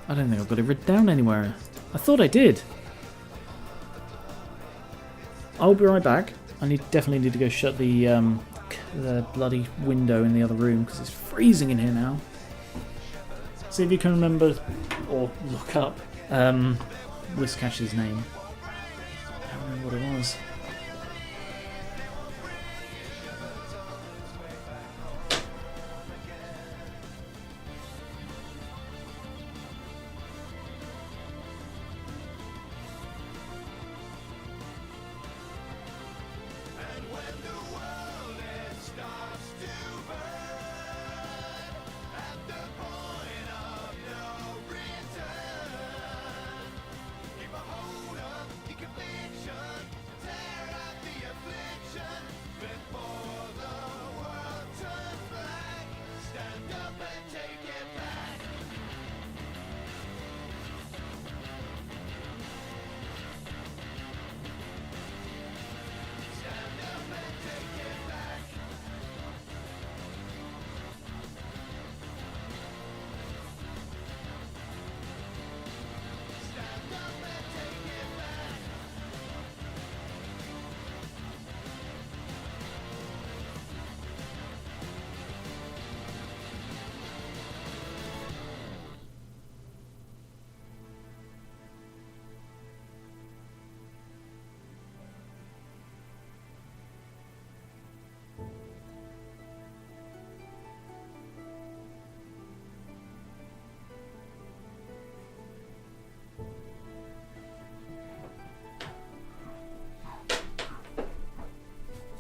I don't think I've got it written down anywhere. I thought I did. I'll be right back. I definitely need to go shut the bloody window in the other room because it's freezing in here now. See if you can remember or look up Whiscash's name. I don't remember what it was.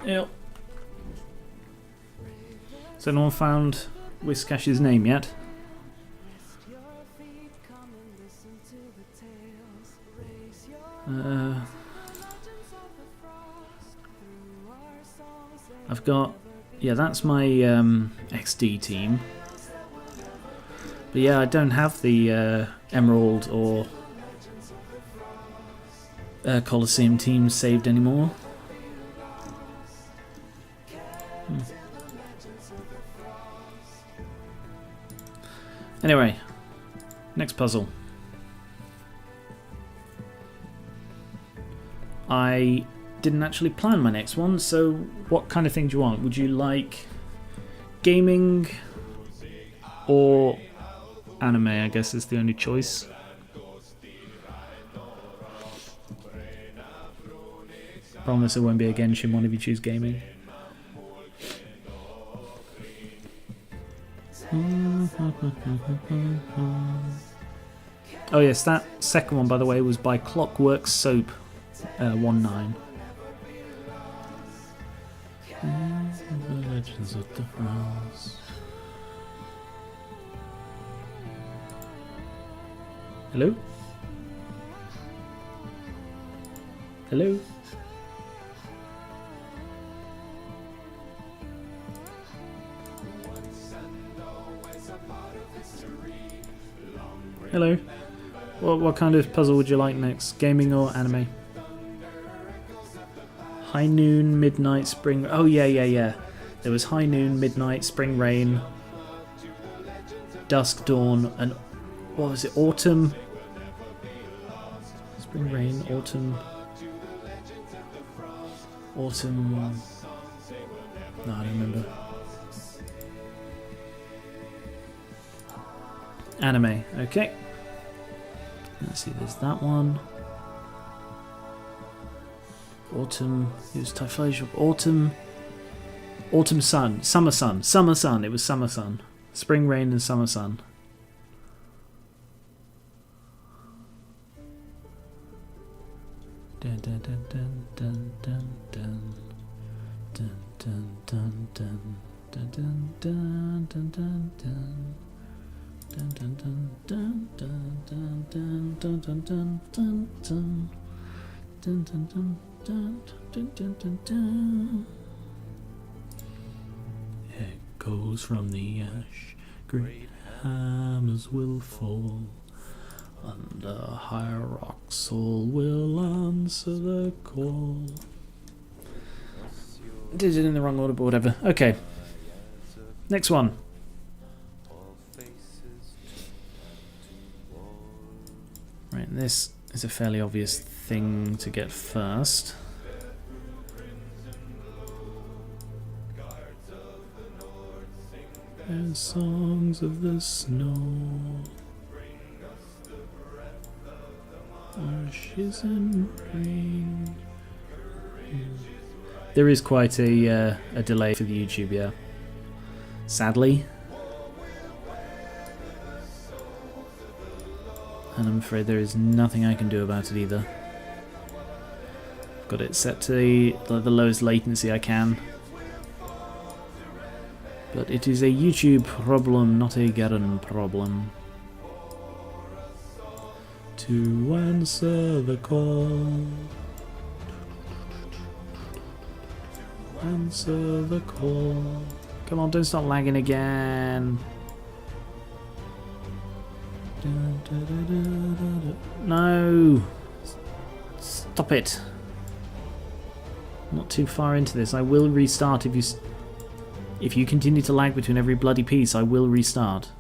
Yep. Has anyone found Whiskash's name yet? I've got... Yeah, that's my XD team. But yeah, I don't have the Emerald or Colosseum teams saved anymore. Anyway, next puzzle. I didn't actually plan my next one, so what kind of thing do you want? Would you like gaming or anime? I guess is the only choice. Promise it won't be a Genshin one if you choose gaming. Oh yes, that second one, by the way, was by Clockwork Soap 19. Legends of the Rose. Hello? Hello? Hello. What kind of puzzle would you like next? Gaming or anime? High noon, midnight, spring... Oh, yeah. There was high noon, midnight, spring rain, dusk, dawn, and... What was it? Autumn? Spring rain, autumn... Autumn... No, I don't remember. Anime, okay. Let's see, there's that one. Autumn, it was Typhlosion. Autumn sun, summer sun, it was summer sun. Spring rain and summer sun. Dun dun dun dun dun dun dun dun dun dun dun dun dun dun dun dun dun. Dun dun dun dun dun dun dun dun dun dun dun dun dun dun dun dun dun dun dun. Echoes from the ash, great hammers will fall. Under high rocks all will answer the call. Did it in the wrong order, but whatever. Okay. Next one. Right, this is a fairly obvious thing to get first. And songs of the snow, ashes and rain. There is quite a delay for the YouTube, yeah. Sadly. And I'm afraid there is nothing I can do about it either. Got it set to the lowest latency I can. But it is a YouTube problem, not a Geran problem. To answer the call. Answer the call. Come on, don't start lagging again. No! Stop it. Not too far into this. I will restart if you continue to lag between every bloody piece. I will restart.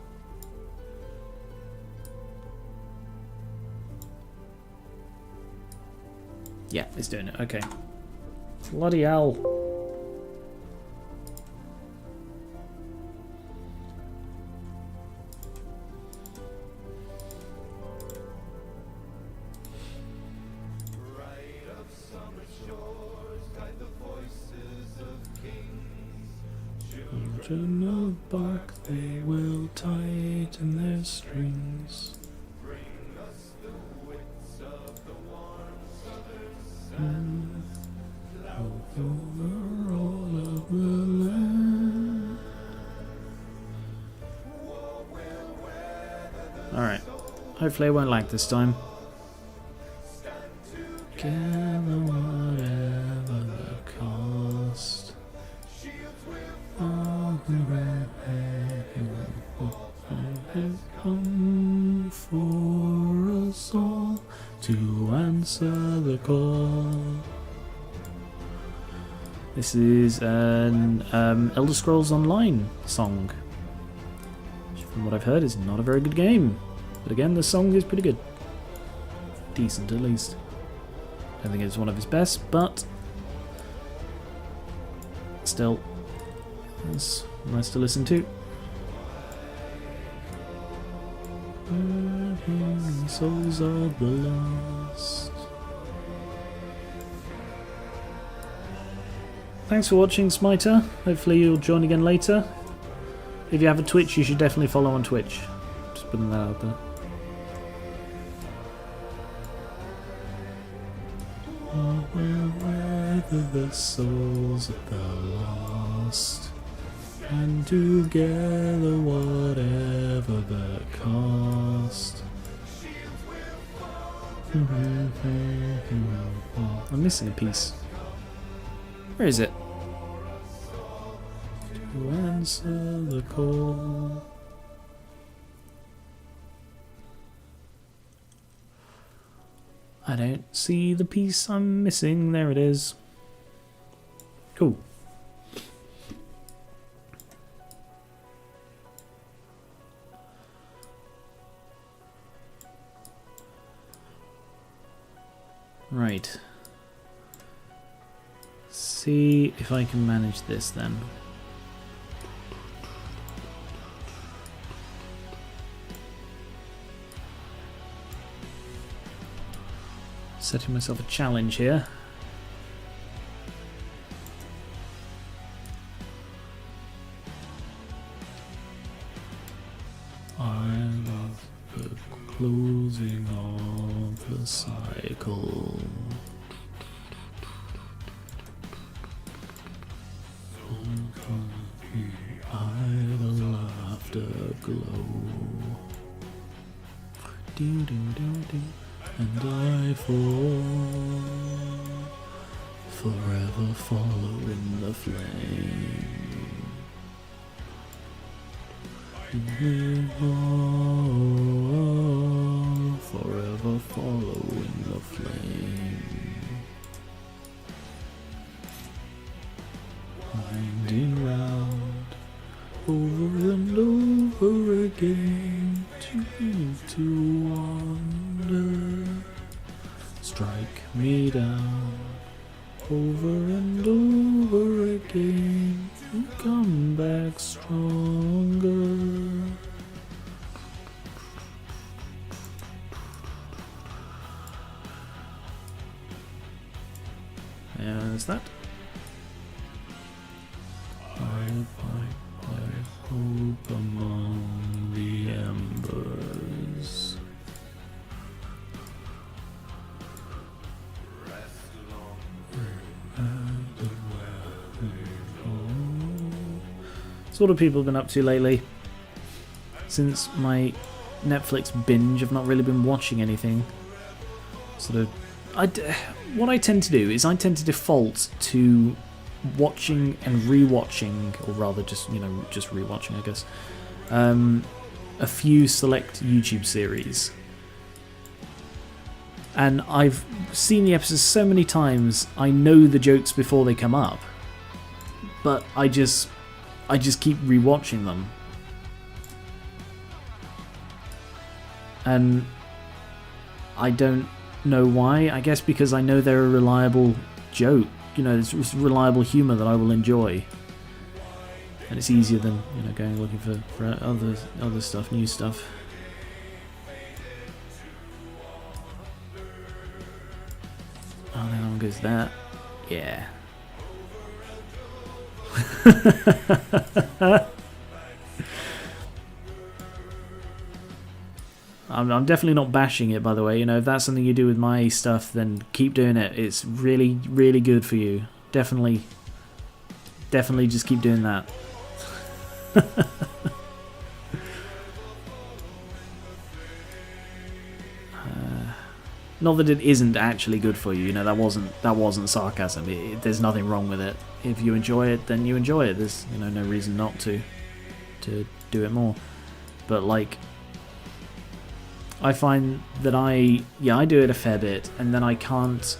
Yeah, it's doing it. Okay. Bloody hell. Children of bark, they will tighten their strings. Over all of the land. Alright. Hopefully I won't lag this time. Together, whatever the cost. Come for us all to answer the call. This is an Elder Scrolls Online song, which from what I've heard is not a very good game. But again, the song is pretty good. Decent at least. I don't think it's one of his best, but still, it's nice to listen to. Souls of the lost. Thanks for watching, Smiter. Hopefully you'll join again later. If you have a Twitch, you should definitely follow on Twitch. Just putting that out there. Whether the souls of the lost, and together whatever the cost. I'm missing a piece. Where is it? To answer the call. I don't see the piece I'm missing. There it is. Cool. Right. See if I can manage this then. Setting myself a challenge here. I love the closing of the cycle. Idle afterglow. Do do do do. And I fall, forever following the flame. Forever following the flame. Winding round, over and over again, to wander. Strike me down, over and over again, and come back stronger. There's that. I hope among the embers. So what have people been up to lately? Since my Netflix binge, I've not really been watching anything. What I tend to do is I tend to default to watching and rewatching, or rather just rewatching, I guess, a few select YouTube series. And I've seen the episodes so many times, I know the jokes before they come up, but I just keep rewatching them. And I don't know why. I guess because I know they're a reliable joke. It's reliable humour that I will enjoy. And it's easier than, going looking for other stuff, new stuff. Oh, then on goes that. Yeah. I'm definitely not bashing it, by the way. If that's something you do with my stuff, then keep doing it. It's really, really good for you. Definitely just keep doing that. Not that it isn't actually good for you. You know, that wasn't sarcasm. There's nothing wrong with it. If you enjoy it, then you enjoy it. There's no reason not to do it more. But like, I find that I do it a fair bit, and then I can't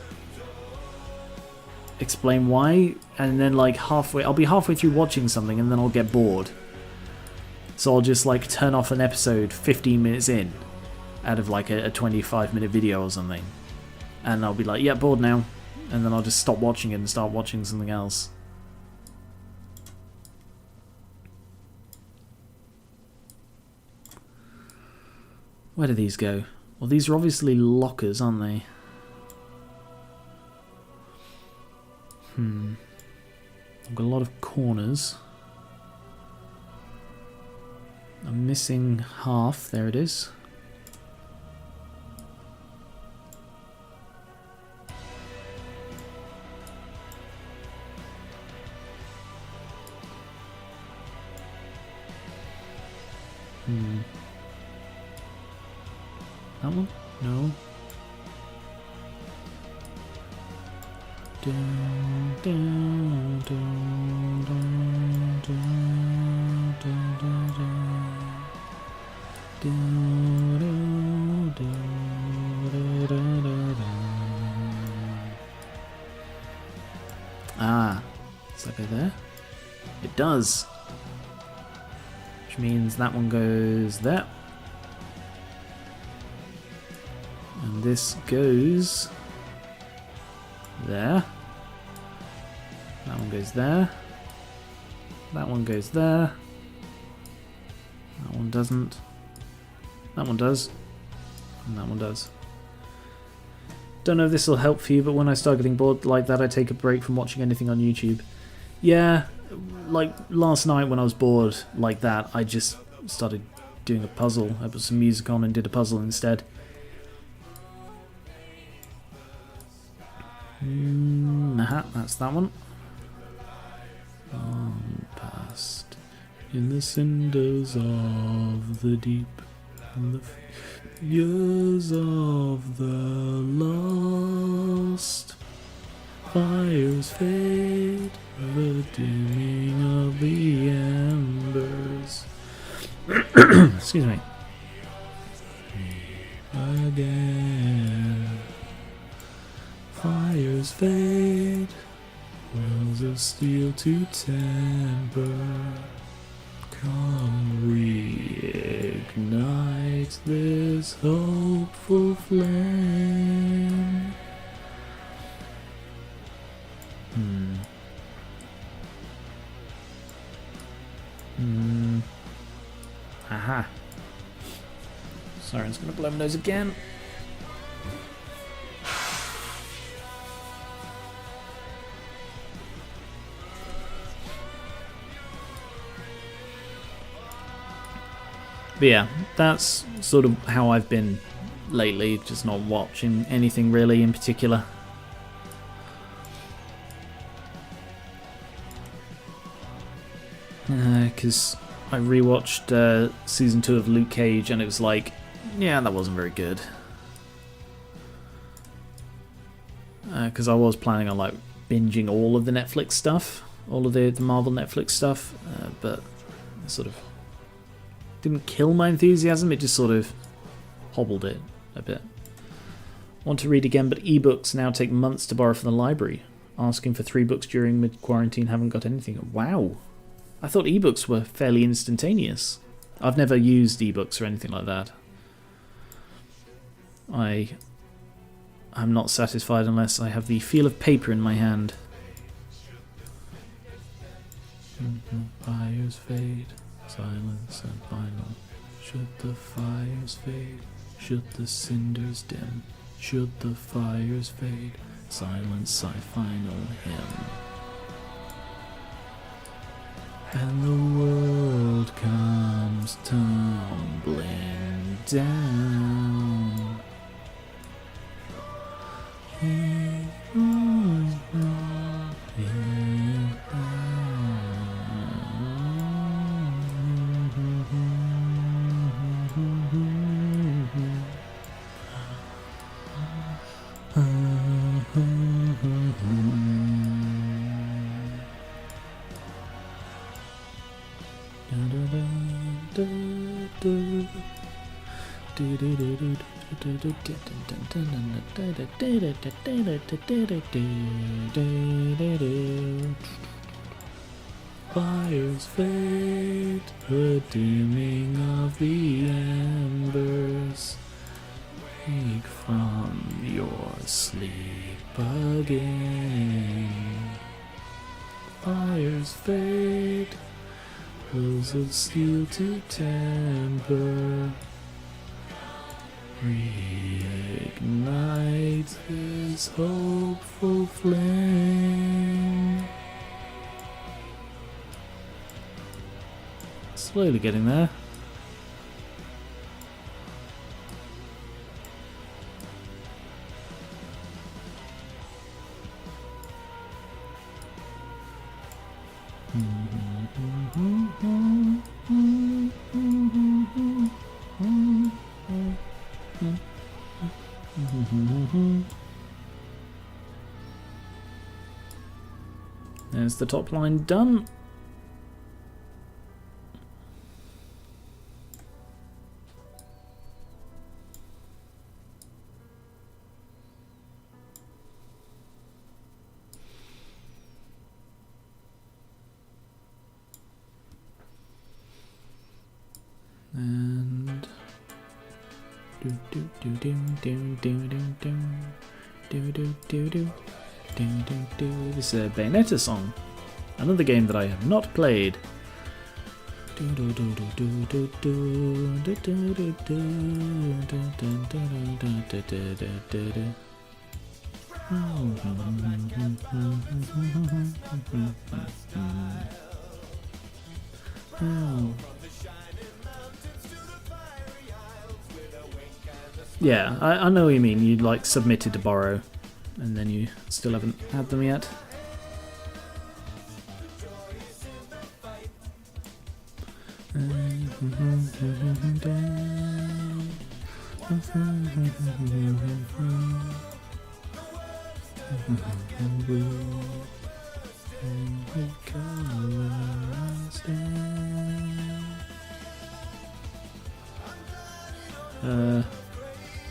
explain why, and then like I'll be halfway through watching something, and then I'll get bored. So I'll just like turn off an episode 15 minutes in, out of like a 25-minute video or something, and I'll be like, yeah, bored now, and then I'll just stop watching it and start watching something else. Where do these go? Well, these are obviously lockers, aren't they? I've got a lot of corners. I'm missing half. There it is. That one? No. Ah, does that go there? It does. Which means that one goes there. And this goes there. That one goes there. That one goes there. That one doesn't. That one does. And that one does. Don't know if this will help for you, but when I start getting bored like that, I take a break from watching anything on YouTube. Yeah, like last night when I was bored like that, I just started doing a puzzle. I put some music on and did a puzzle instead. That's that one. Past in the cinders of the deep, in the years of the lost, fires fade, the dimming of the embers. Excuse me. Again. Fires fade, wheels of steel to temper. Come reignite this hopeful flame. Aha. Siren's gonna blow my nose again. But yeah, that's sort of how I've been lately, just not watching anything really in particular. Because I rewatched season 2 of Luke Cage and it was like, yeah, that wasn't very good. Because I was planning on like binging all of the Netflix stuff, all of the Marvel Netflix stuff, but sort of didn't kill my enthusiasm, it just sort of hobbled it a bit. Want to read again, but ebooks now take months to borrow from the library. Asking for 3 books during mid-quarantine, haven't got anything. Wow. I thought ebooks were fairly instantaneous. I've never used ebooks or anything like that. I'm not satisfied unless I have the feel of paper in my hand. Fires fade. Silence and final. Should the fires fade? Should the cinders dim? Should the fires fade? Silence, I final hymn. And the world comes tumbling down. Fires fade, the dimming of the embers. Wake from your sleep again. Fires fade, hills of steel to temper. Reignite this hopeful flame. Slowly getting there. There's the top line done. And this is a Bayonetta song, another game that I have not played. Yeah, I know what you mean. You like submitted to borrow, and then you still haven't had them yet.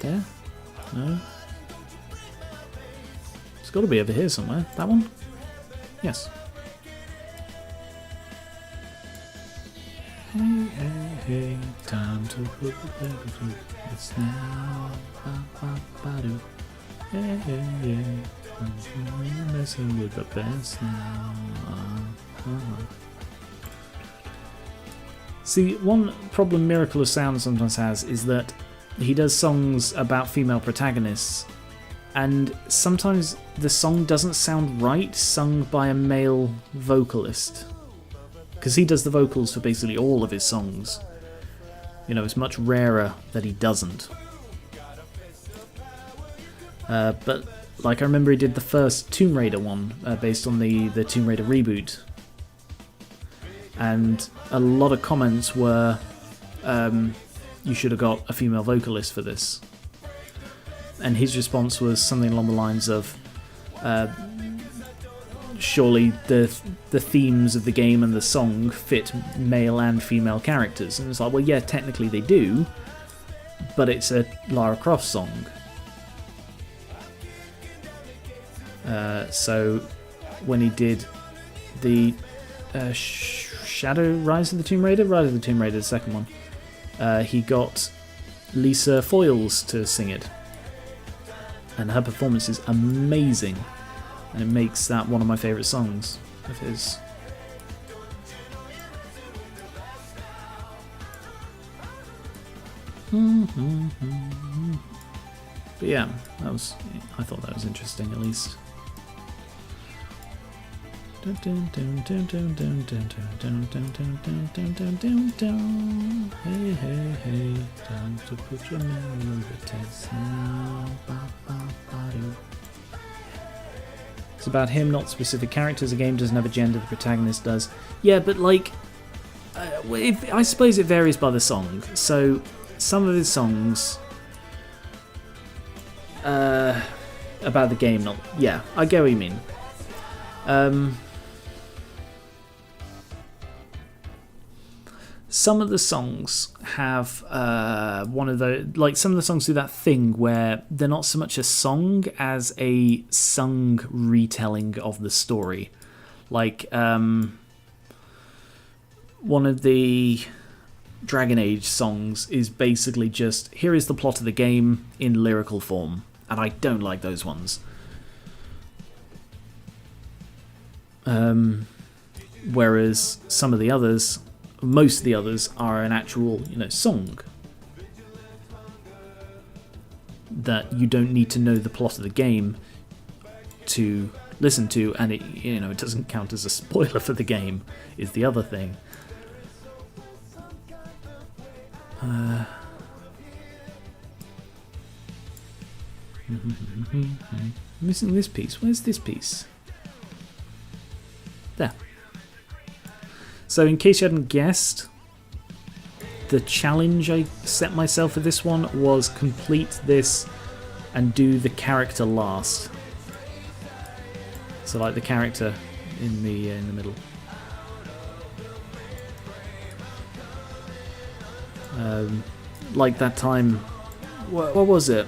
There? No? It's got to be over here somewhere. That one? Yes. Hey, hey, hey, time to put the baby to it's now. Ba-ba-ba-do. Hey, hey, hey, I'm messing with the best now. See, one problem Miracle of Sound sometimes has is that he does songs about female protagonists, and sometimes the song doesn't sound right sung by a male vocalist. Because he does the vocals for basically all of his songs. You know, it's much rarer that he doesn't. But, like, I remember he did the first Tomb Raider one, based on the Tomb Raider reboot. And a lot of comments were, you should have got a female vocalist for this. And his response was something along the lines of, surely the themes of the game and the song fit male and female characters. And it's like, well, yeah, technically they do, but it's a Lara Croft song. So when he did the Shadow Rise of the Tomb Raider, the second one, he got Lisa Foyles to sing it. And her performance is amazing. And it makes that one of my favourite songs of his. But yeah, I thought that was interesting at least. Hey, hey, hey, time to put your memory on the test now. It's about him, not specific characters. The game doesn't have a gender, the protagonist does. Yeah, but like, I suppose it varies by the song. So, some of his songs about the game, not... Yeah, I get what you mean. some of the songs have one of the, like, some of the songs do that thing where they're not so much a song as a sung retelling of the story. Like one of the Dragon Age songs is basically just, here is the plot of the game in lyrical form, and I don't like those ones. Whereas some of the others, most of the others, are an actual, song that you don't need to know the plot of the game to listen to, and it doesn't count as a spoiler for the game, is the other thing. Missing this piece. Where's this piece? There. So in case you hadn't guessed, the challenge I set myself for this one was complete this and do the character last. So like the character in the middle. Like that time, what was it?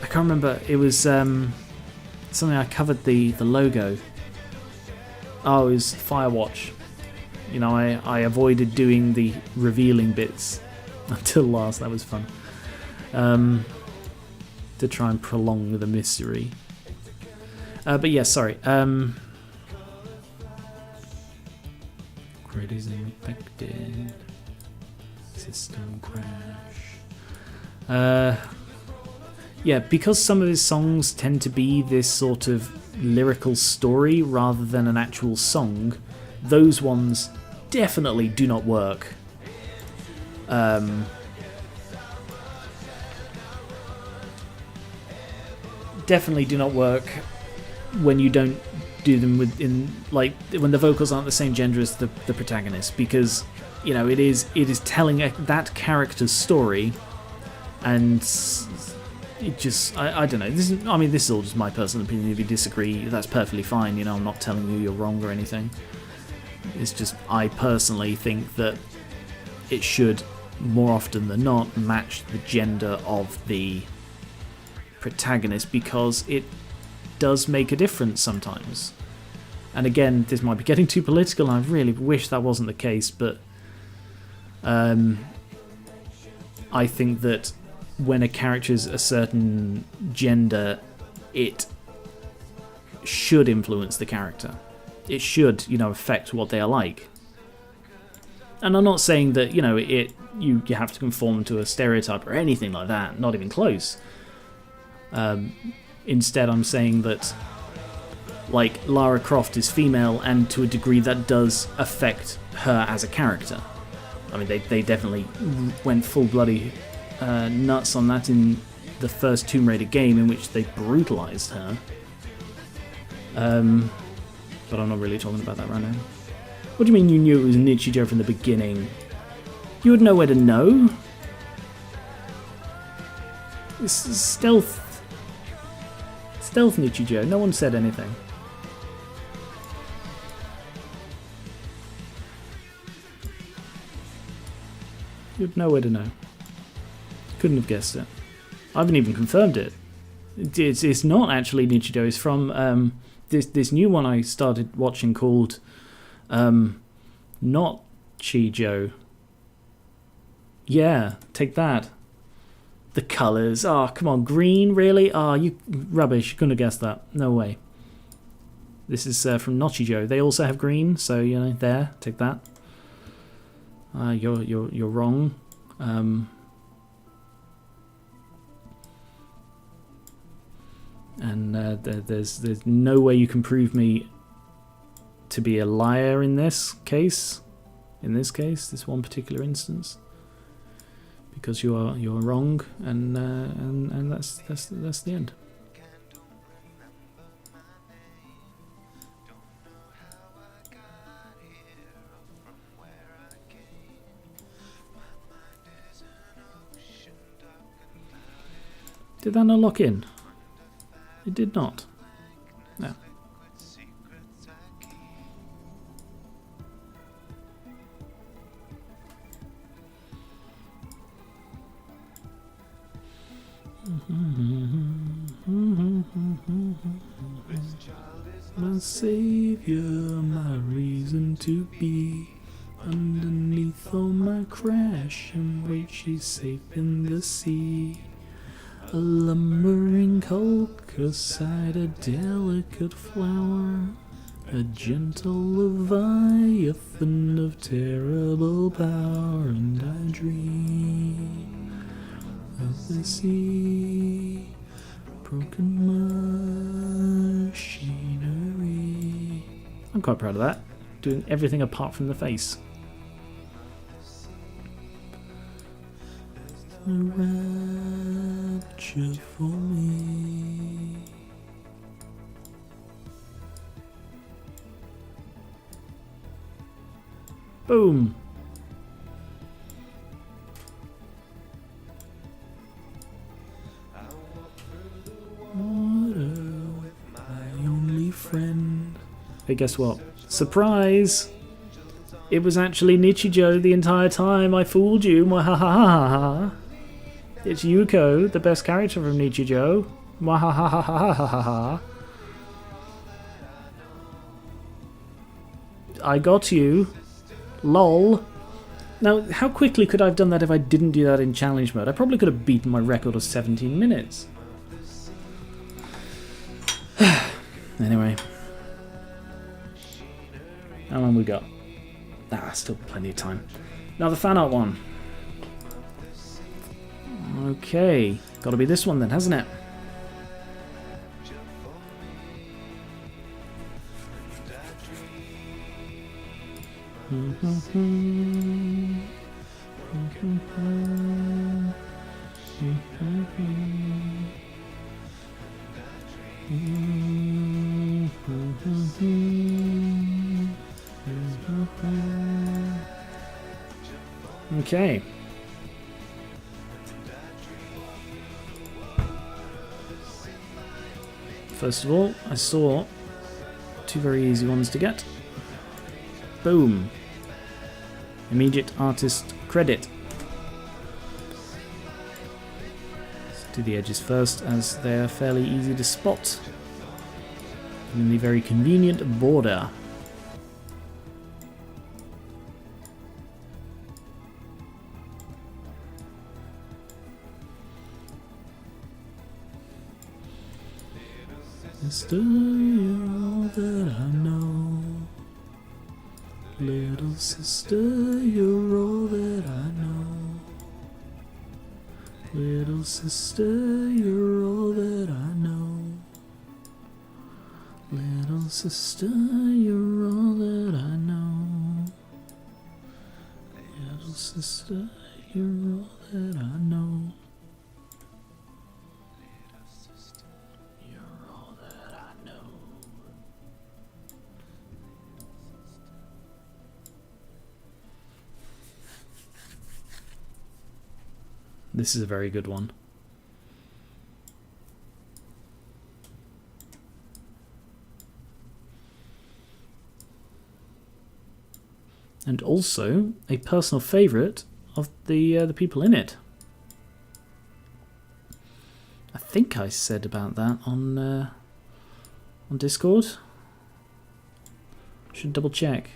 I can't remember. It was something I covered the logo. Oh, it was Firewatch. I avoided doing the revealing bits until last. That was fun. To try and prolong the mystery. But yeah, sorry. Grid is infected. System crash. Yeah, because some of his songs tend to be this sort of lyrical story rather than an actual song, those ones definitely do not work. Definitely do not work when you don't do them when the vocals aren't the same gender as the protagonist, because it is telling that character's story, and it just I don't know. This is all just my personal opinion. If you disagree, that's perfectly fine. I'm not telling you you're wrong or anything. It's just I personally think that it should, more often than not, match the gender of the protagonist, because it does make a difference sometimes. And again, this might be getting too political, and I really wish that wasn't the case, but I think that when a character's a certain gender, it should influence the character. It should, affect what they are like. And I'm not saying that, you have to conform to a stereotype or anything like that, not even close. Instead, I'm saying that, like, Lara Croft is female, and to a degree that does affect her as a character. I mean, they definitely went full bloody nuts on that in the first Tomb Raider game, in which they brutalized her. But I'm not really talking about that right now. What do you mean you knew it was Nichijou from the beginning? You would know where to know. This is stealth Nichijou. No one said anything. You'd know where to know. Couldn't have guessed it. I haven't even confirmed it. It's not actually Nichijou. It's from this new one I started watching called not Chijo. Yeah, take that. The colours. Oh, come on, green, really? Oh, you rubbish. You couldn't have guessed that. No way. This is from Nochijo. They also have green, so there. Take that. You're wrong. And there's no way you can prove me to be a liar in this case. This one particular instance, because you're wrong, and that's the end. Did that not lock in? It did not. No. My savior, my reason to be. Underneath all my crash and weight, she's safe in the sea. A lumbering colchicide, a delicate flower, a gentle leviathan of terrible power, and I dream of the sea, broken machinery. I'm quite proud of that. Doing everything apart from the face. A rapture for me. Boom. Water with my only friend. Hey, guess what? Surprise! It was actually Nichijou the entire time. I fooled you. Mwahahaha. It's Yuko, the best character from Nichijou. Mwahahaha. I got you. Lol. Now, how quickly could I have done that if I didn't do that in challenge mode? I probably could have beaten my record of 17 minutes. Anyway. How long we got? Still plenty of time. Now the fan art one. Okay. Gotta be this one then, hasn't it? Okay. First of all, I saw two very easy ones to get. Boom. Immediate artist credit. Let's do the edges first, as they're fairly easy to spot. In the very convenient border. Sister, you're all that I know. Little sister, you're all that I know. Little sister, you're all that I know. Little sister, you're all that I know. Little sister, you're all that I know. This is a very good one. And also a personal favourite of the people in it. I think I said about that on Discord. Should double check.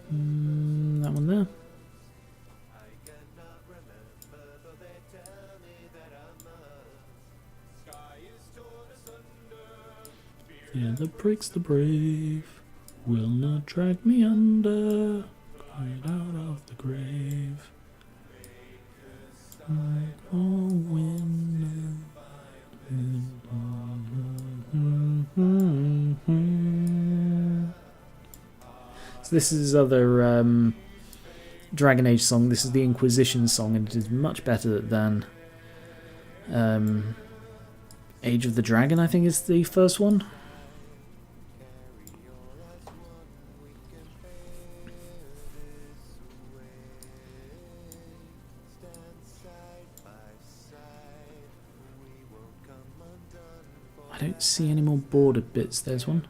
That one there. Yeah, that breaks the brave, will not drag me under, quite out of the grave. Like all wind. So this is his other Dragon Age song. This is the Inquisition song, and it is much better than Age of the Dragon, I think is the first one. I I don't see any more border bits. There's one.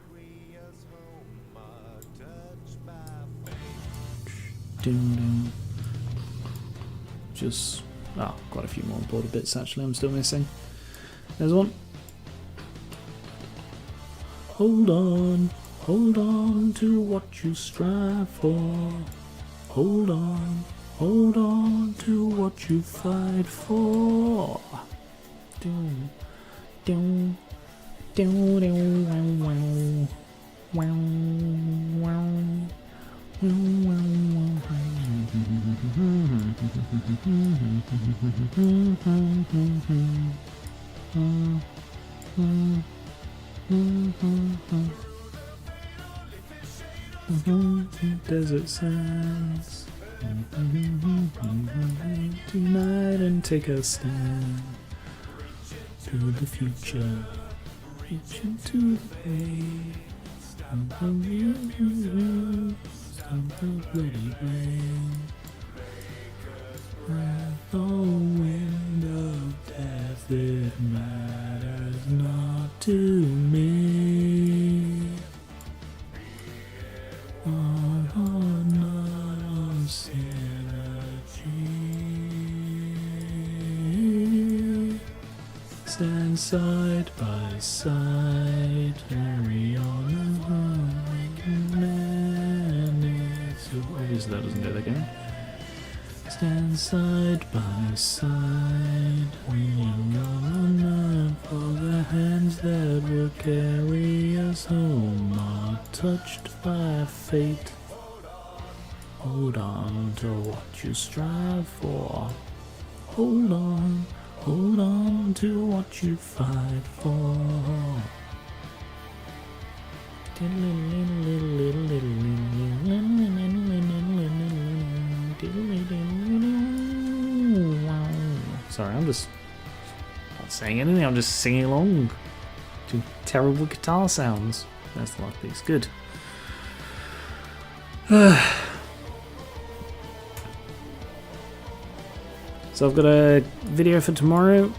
Just... oh, quite a few more border bits actually I'm still missing. There's one. Hold on to what you strive for. Hold on to what you fight for. Doom, doom, doom, doom, wow, wow, wow, Desert sands. Tonight and take a stand to the future. Reach into the page. Stomp the bloody rain. The wind of death, it matters not to me. Not on synergy. Stand side by side, carry on so obviously that doesn't do that again. Stand side by side, we run for the hands that will carry us home, are touched by fate. Hold on to what you strive for. Hold on to what you fight for. Sorry, I'm just not saying anything, I'm just singing along to terrible guitar sounds. That's the last piece. Good. So I've got a video for tomorrow.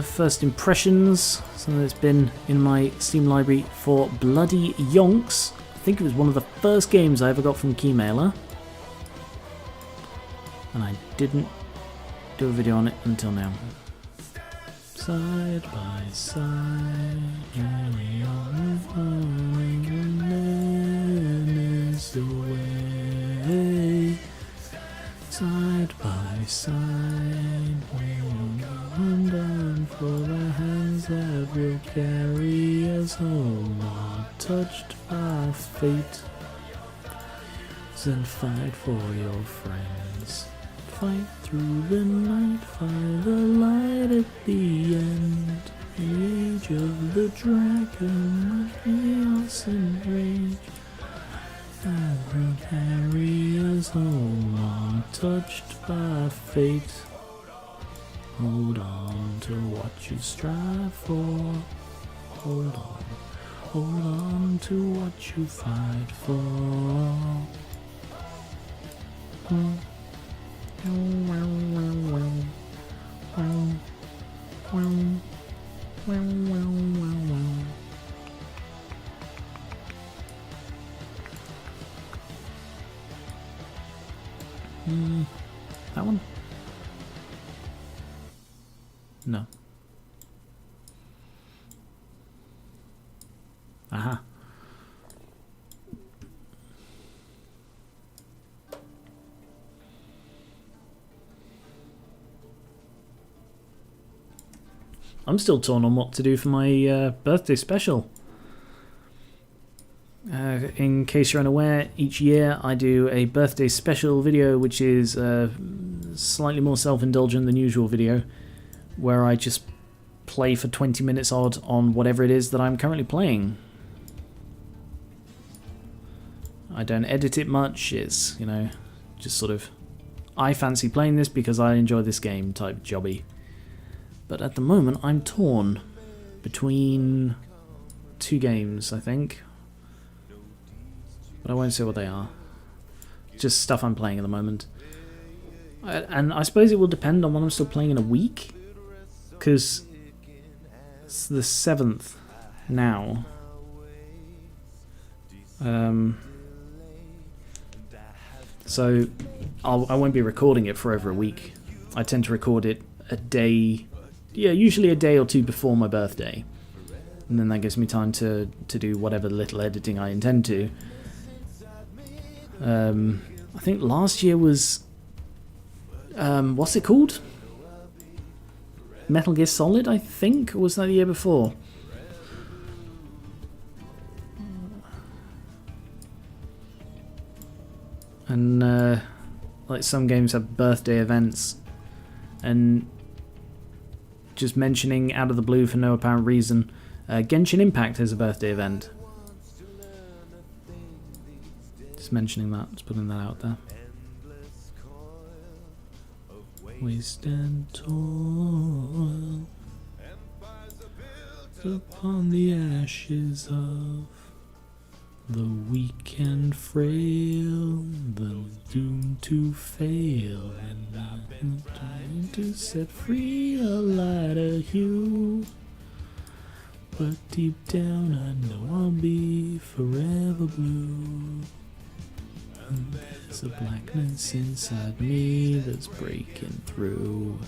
First impressions, something that's been in my Steam library for bloody yonks. I think it was one of the first games I ever got from Keymailer. And I didn't do a video on it until now. Side by side, carry on menace away. Side by side, we'll undone for the hands that will carry us home, are touched by fate. And fight for your friends. Fight through the night, find the light at the end. The age of the dragon, chaos and rage, that will carry us home, untouched by fate. Hold on to what you strive for. Hold on to what you fight for. That one? No. Aha. I'm still torn on what to do for my birthday special. In case you're unaware, each year I do a birthday special video, which is slightly more self-indulgent than usual video, where I just play for 20 minutes odd on whatever it is that I'm currently playing. I don't edit it much, it's, you know, just sort of, I fancy playing this because I enjoy this game type jobby. But at the moment I'm torn between two games, I think. But I won't say what they are. Just stuff I'm playing at the moment. And I suppose it will depend on what I'm still playing in a week. Because it's the 7th now. So I won't be recording it for over a week. I tend to record it a day, usually a day or two before my birthday. And then that gives me time to do whatever little editing I intend to. I think last year was, what's it called? Metal Gear Solid, I think? Or was that the year before? And like some games have birthday events, and just mentioning out of the blue for no apparent reason, Genshin Impact has a birthday event. Just mentioning that, just putting that out there. Waste and toil upon the ashes of the weak and frail, the doomed to fail, and I'm trying to set free a lighter hue. But deep down I know I'll be forever blue. And there's a blackness inside me that's breaking through.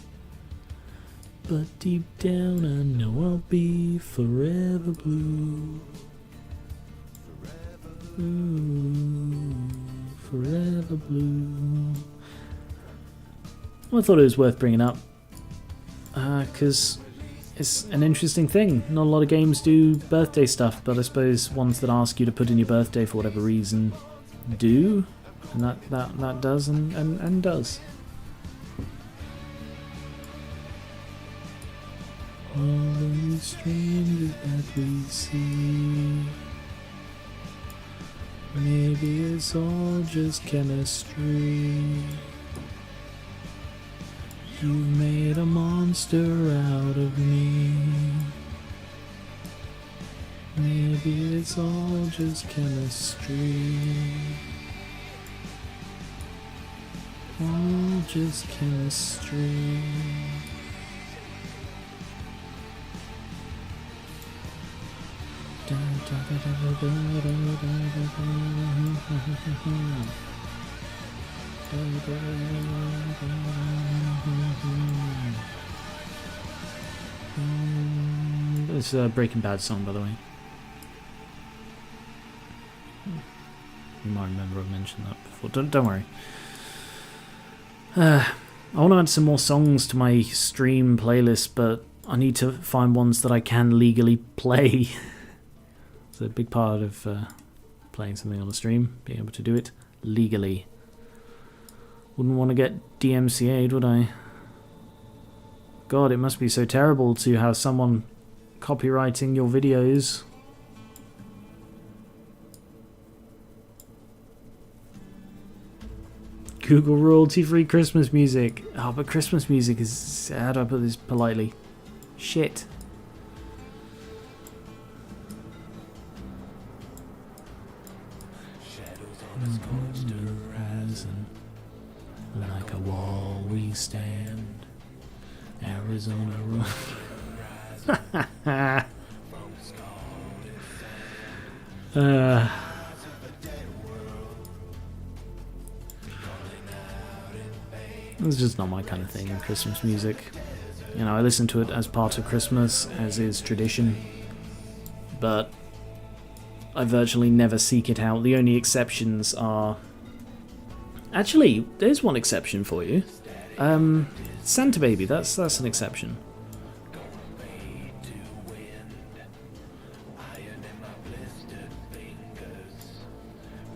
But deep down I know I'll be forever blue. Ooh, forever blue. Well, I thought it was worth bringing up because it's an interesting thing. Not a lot of games do birthday stuff, but I suppose ones that ask you to put in your birthday for whatever reason do, and that does and does. All the strangers that we see, maybe it's all just chemistry. You've made a monster out of me. Maybe it's all just chemistry. All just chemistry. Da, da, da, da, da, da, da, da. It's a Breaking Bad song, by the way. You might remember I mentioned that before. Don't worry. I want to add some more songs to my stream playlist, but I need to find ones that I can legally play. It's a big part of playing something on the stream, being able to do it legally. Wouldn't want to get DMCA'd, would I? God, it must be so terrible to have someone copywriting your videos. Google royalty-free Christmas music. Oh, but Christmas music is... how do I put this politely? Shit. On the horizon, like a wall we stand. Arizona road. It's just not my kind of thing, Christmas music. You know, I listen to it as part of Christmas, as is tradition, but I virtually never seek it out. The only exceptions are... Actually, there's one exception for you. Santa Baby, that's an exception.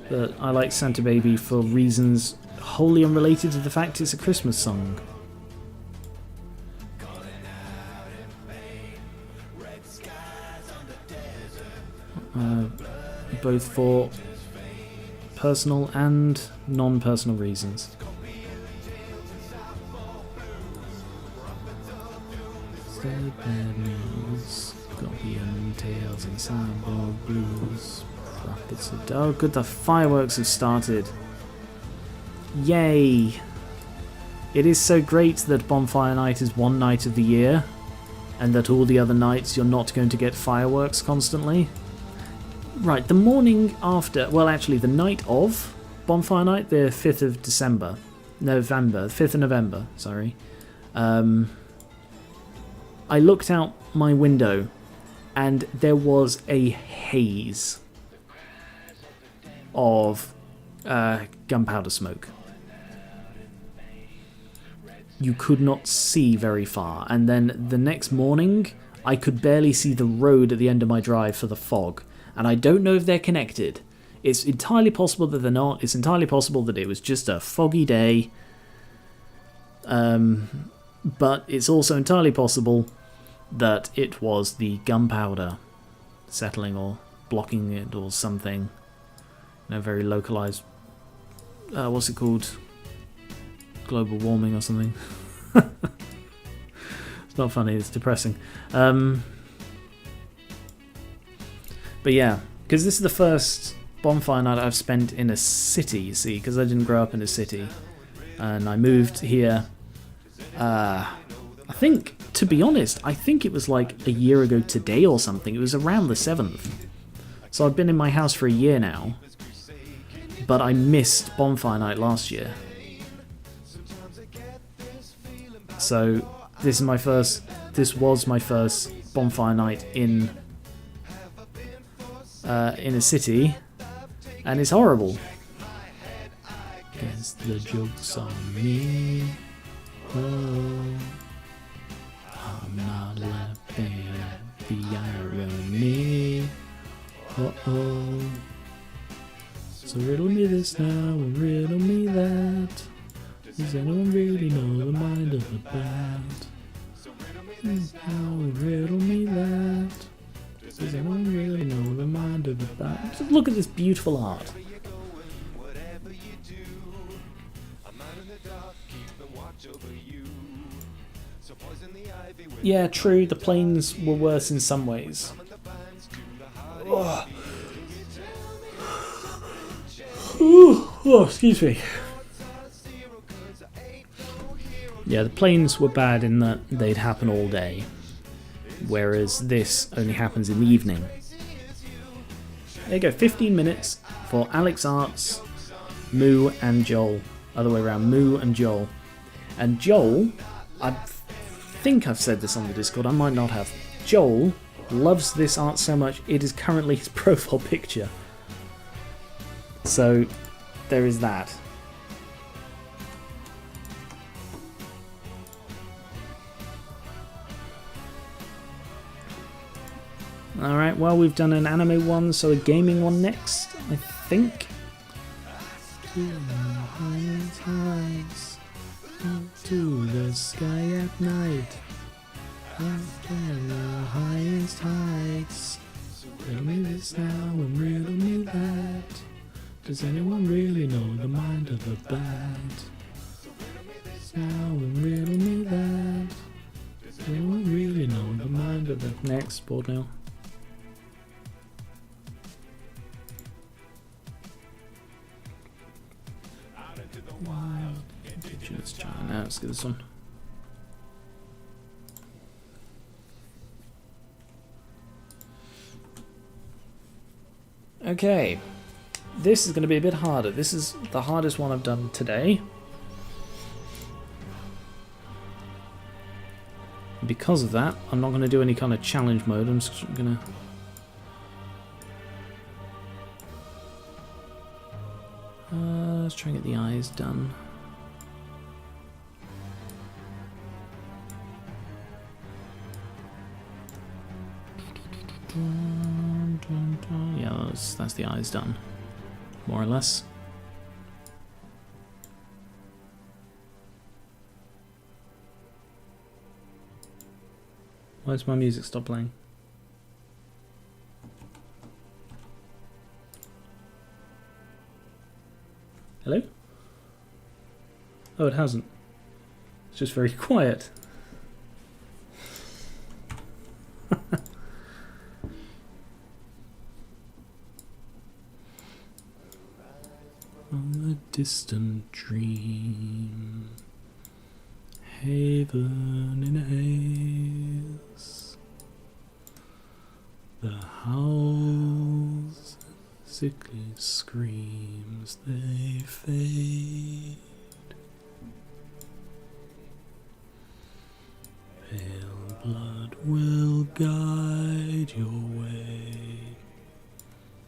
But I like Santa Baby for reasons wholly unrelated to the fact it's a Christmas song. Both for personal and non-personal reasons. Bad news, scorpion tails and soundboard blues. Oh good, the fireworks have started. Yay! It is so great that Bonfire Night is one night of the year. and that all the other nights you're not going to get fireworks constantly. Right, the morning after, well actually the night of Bonfire Night, the 5th of November, 5th of November, sorry. I looked out my window and there was a haze of gunpowder smoke. You could not see very far, and then the next morning I could barely see the road at the end of my drive for the fog, and I don't know if they're connected. It's entirely possible that they're not. It's entirely possible that it was just a foggy day, but it's also entirely possible that it was the gunpowder settling or blocking it or something. Very localized, what's it called? Global warming or something. It's not funny, it's depressing. But yeah, because this is the first bonfire night I've spent in a city, you see, because I didn't grow up in a city. And I moved here, I think, to be honest, I think it was like a year ago today or something. It was around the 7th. So I've been in my house for a year now. But I missed bonfire night last year. So this was my first bonfire night in a city, and it's horrible. Guess the joke's on me. Oh, I'm not laughing at the irony. Oh. So riddle me this now and riddle me that. Does anyone really know the mind of the bat? Now riddle me that. Does anyone really know the mind of the bat? Just look at this beautiful art. Yeah, true, the planes were worse in some ways. Oh, excuse me. Yeah, the planes were bad in that they'd happen all day, whereas this only happens in the evening. There you go, 15 minutes for Alex Arts, Moo and Joel. Other way around, Moo and Joel. And Joel, I think I've said this on the Discord, I might not have. Joel loves this art so much, it is currently his profile picture. So, there is that. Alright, well, we've done an anime one, so a gaming one next, I think. To the sky at night. The highest heights. Riddle me this now and riddle me that. Does anyone really know the mind of the bat? Now and riddle me that. Does anyone really know the mind of the... Next, board now. Wild Indigenous China. Let's get this one. Okay, this is going to be a bit harder. This is the hardest one I've done today. Because of that, I'm not going to do any kind of challenge mode. I'm just going to... let's try and get the eyes done. Yeah, that's the eyes done, more or less. Why does my music stop playing? Hello? Oh, it hasn't. It's just very quiet. On a distant dream, haven in haze. The howls, sickly screams, they fade. Pale blood will guide your way.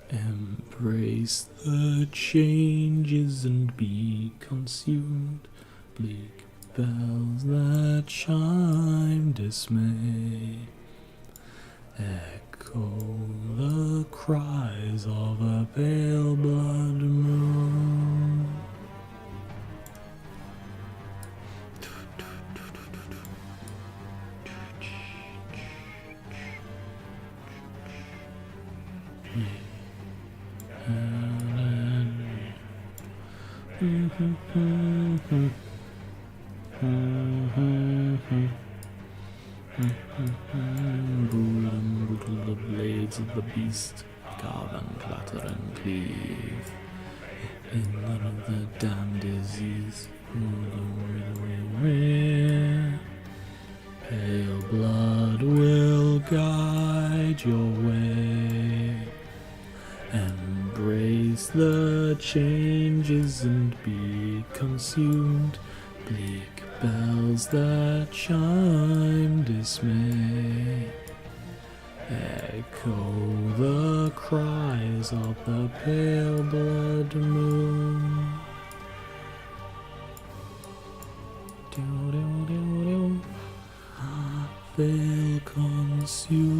Embrace the changes and be consumed. Bleak bells that chime dismay. Echo the cries of a pale blood moon. The blades of the beast carve and clatter and cleave. In none of the damned disease, pale blood will guide your way. Embrace the changes and be consumed. Bleak bells that chime dismay. Echo the cries of the pale blood moon. Veil consumed.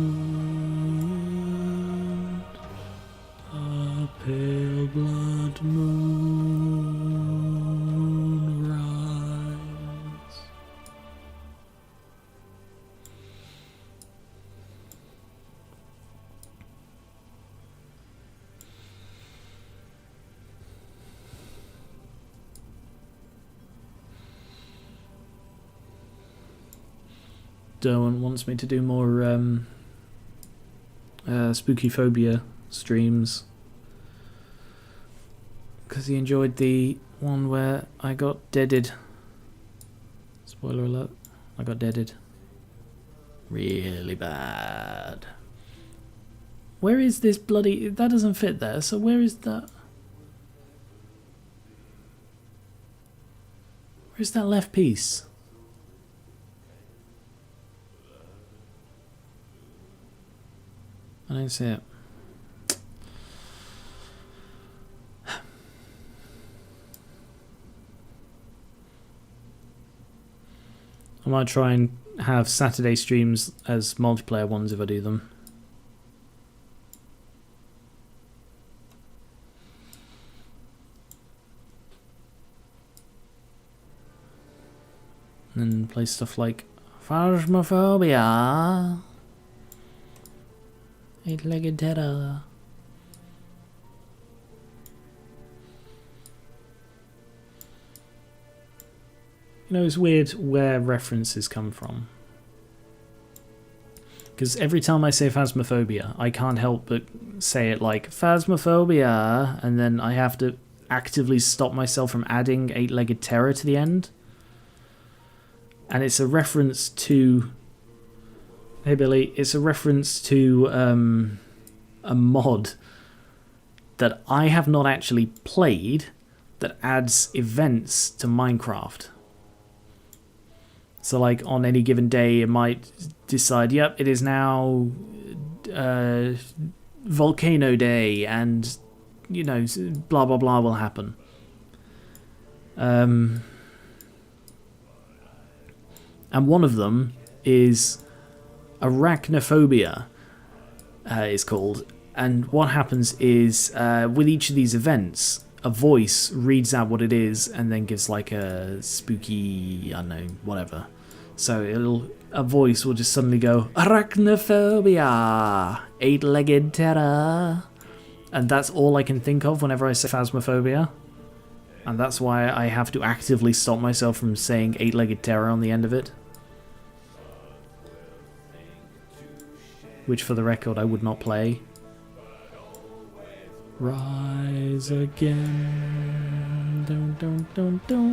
A pale blood moon rise. Derwent wants me to do more spooky phobia streams because he enjoyed the one where I got deaded. Spoiler alert, I got deaded. Really bad. Where is this bloody... That doesn't fit there, so where is that? Where's that left piece? I don't see it. I might try and have Saturday streams as multiplayer ones if I do them. And play stuff like Phasmophobia. Eight-legged terror. You know, it's weird where references come from. Because every time I say Phasmophobia, I can't help but say it like Phasmophobia, and then I have to actively stop myself from adding eight-legged terror to the end. And it's a reference to... Hey Billy, it's a reference to a mod that I have not actually played that adds events to Minecraft. So like on any given day it might decide, yep, it is now Volcano Day and, you know, blah blah blah will happen. And one of them is Arachnophobia, is called. And what happens is, with each of these events, a voice reads out what it is and then gives like a spooky, I don't know, whatever. So a voice will just suddenly go, Arachnophobia, eight-legged terror. And that's all I can think of whenever I say Phasmophobia. And that's why I have to actively stop myself from saying eight-legged terror on the end of it. Which, for the record, I would not play. Rise again. Don't.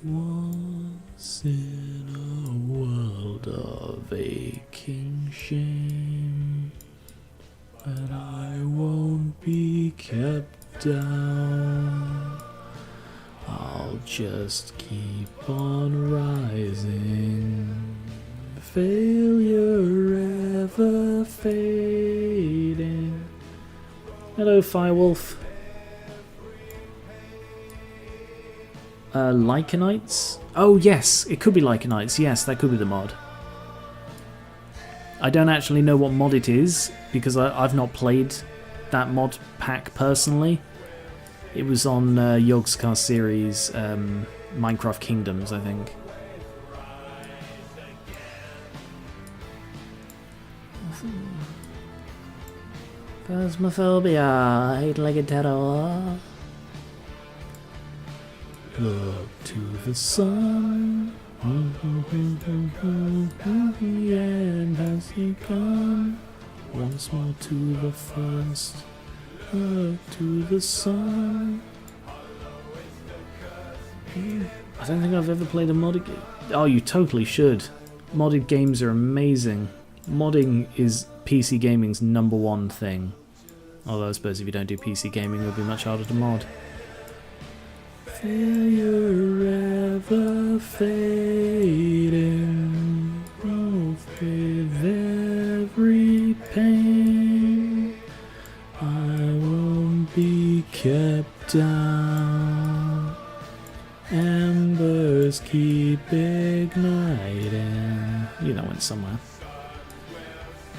Once in a world of aching shame, but I won't be kept down. I'll just keep on rising. Failure ever fading. Hello, Firewolf. Lycanites? Oh yes, it could be Lycanites. Yes, that could be the mod. I don't actually know what mod it is because I've not played that mod pack personally. It was on Yogscast series Minecraft Kingdoms, I think. Phasmophobia, eight-legged terror. Look to the sun, and has he gone? Once more to the first. Look to the sun. I don't think I've ever played a modded game. Oh, you totally should. Modded games are amazing. Modding is PC gaming's #1 thing. Although I suppose if you don't do PC gaming, it would be much harder to mod. Failure ever fading, with every pain, I won't be kept down. Embers keep igniting. You know it's somewhere.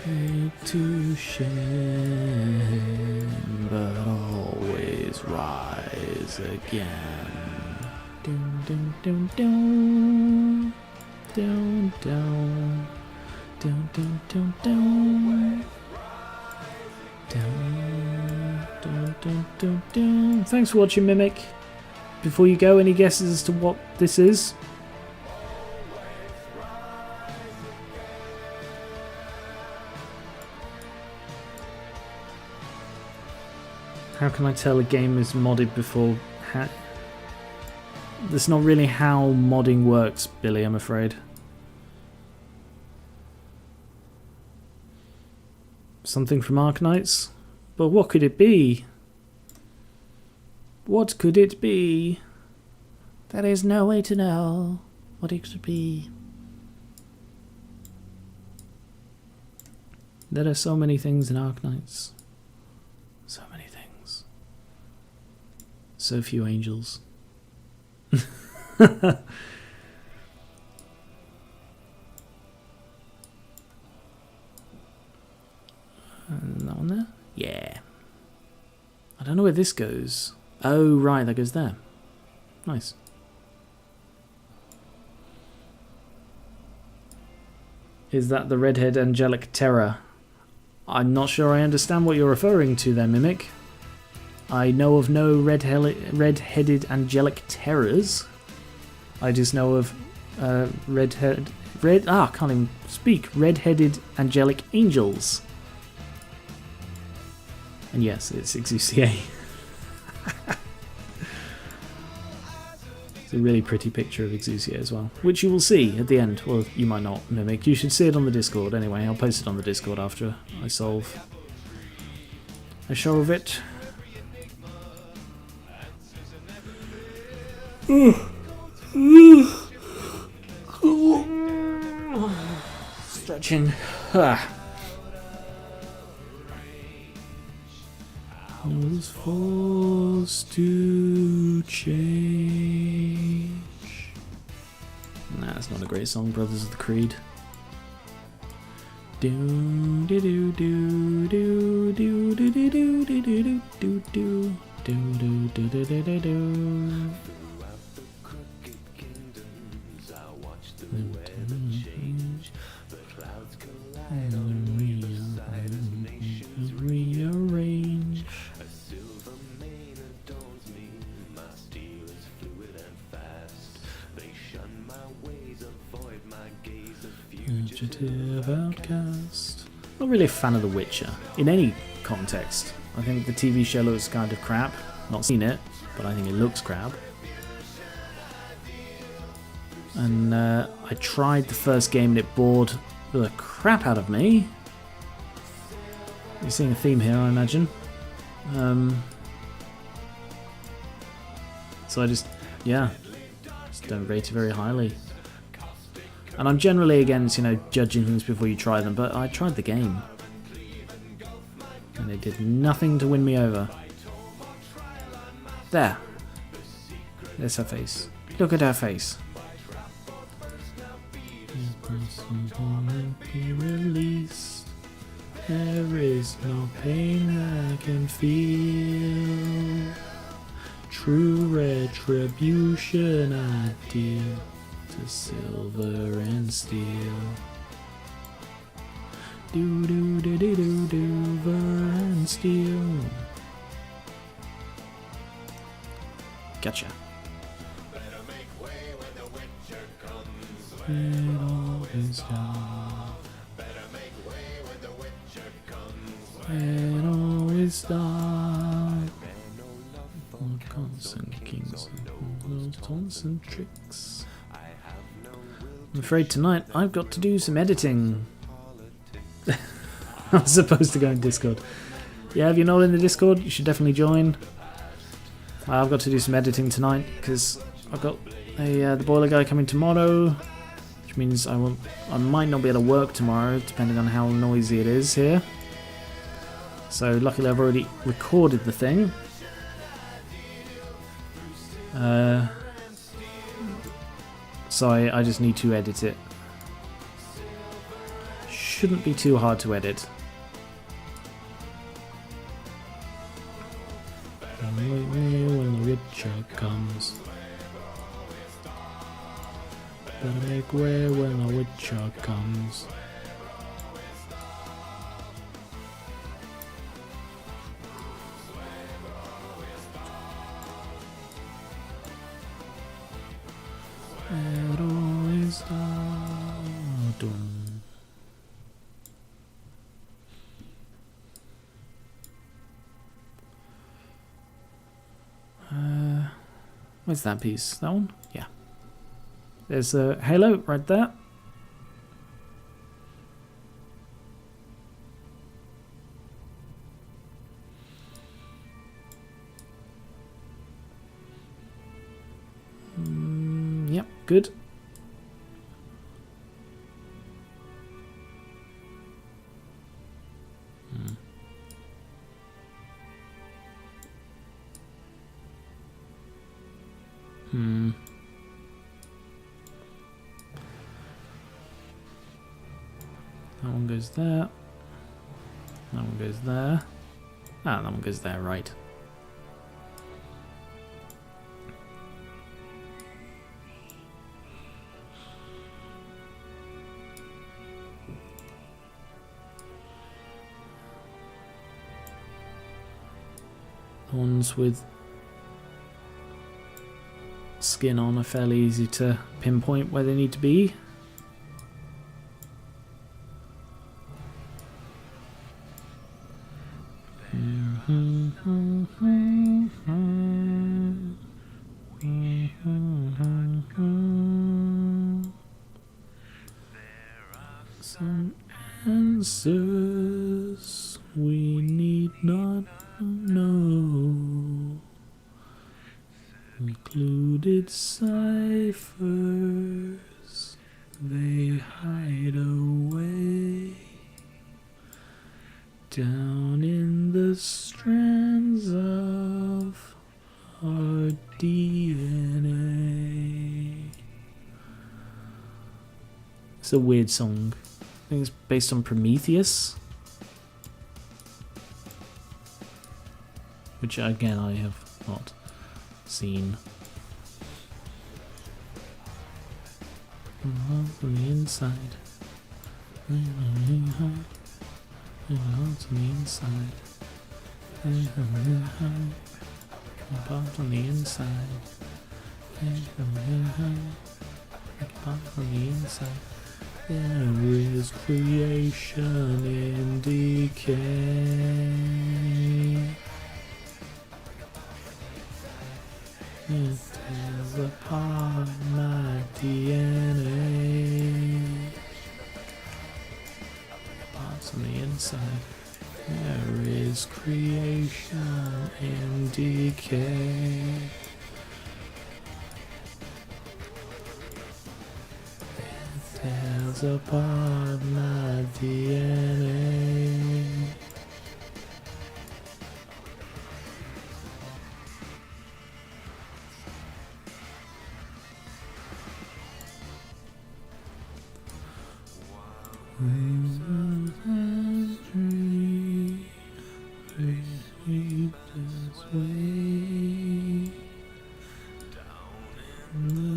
Hate to shame, but always rise again. Down, down, down, down, down, down, down, down, down, down, down, down, down, down. Thanks for watching, Mimic. Before you go, any guesses as to what this is? How can I tell a game is modded before? That's not really how modding works, Billy, I'm afraid. Something from Arknights? But what could it be? What could it be? There is no way to know what it could be. There are so many things in Arknights. So many things. So few angels. And that one there? Yeah. I don't know where this goes. Oh, right, that goes there. Nice. Is that the redhead angelic terror? I'm not sure I understand what you're referring to there, Mimic. I know of no red-headed angelic terrors. I just know of red-headed angelic angels. And yes, it's Exusier. It's a really pretty picture of Exusier as well, which you will see at the end. Well, you might not, Mimic. You should see it on the Discord anyway. I'll post it on the Discord after I solve a show of it. Stretching. I was forced to change. Nah, it's not a great song, Brothers of the Creed. Do do do do do do do do do do do do do do do do do do do. Rearrange. A silver mane adorns me, my steel is fluid and fast. They shun my ways, avoid my gaze, a Fugitive outcast. Not really a fan of The Witcher in any context. I think the TV show looks kind of crap. Not seen it, but I think it looks crap. And I tried the first game and it bored the crap out of me. You're seeing a theme here, I imagine. So I just don't rate it very highly. And I'm generally against, judging things before you try them, but I tried the game. And it did nothing to win me over. There. There's her face. Look at her face. Be released. There is no pain I can feel. True retribution I deal to silver and steel. Do do do do do do and steel. Gotcha. It always does. It always does. Constant kings and those taunts and tricks. I'm afraid tonight I've got to do some editing. I was supposed to go in Discord. Yeah, if you're not in the Discord, you should definitely join. I've got to do some editing tonight because I've got the boiler guy coming tomorrow, which means I might not be able to work tomorrow, depending on how noisy it is here. So luckily I've already recorded the thing. So I just need to edit it. Shouldn't be too hard to edit. When the Witcher comes, better make way when the Witcher comes. It always does. Where's that piece? That one? Yeah. There's a halo right there. Yep, good. That one goes there. That one goes there. Ah, that one goes there, right. The ones with skin on are fairly easy to pinpoint where they need to be. Some answers we need not know. Included ciphers they hide away down in the strands of our DNA. It's a weird song. I think it's based on Prometheus. Which, again, I have not seen. From the inside. On the inside. Apart on the inside. Apart on the inside. There is creation in decay. It tears apart my DNA. Parts on the inside. There is creation in decay. It tears apart my DNA.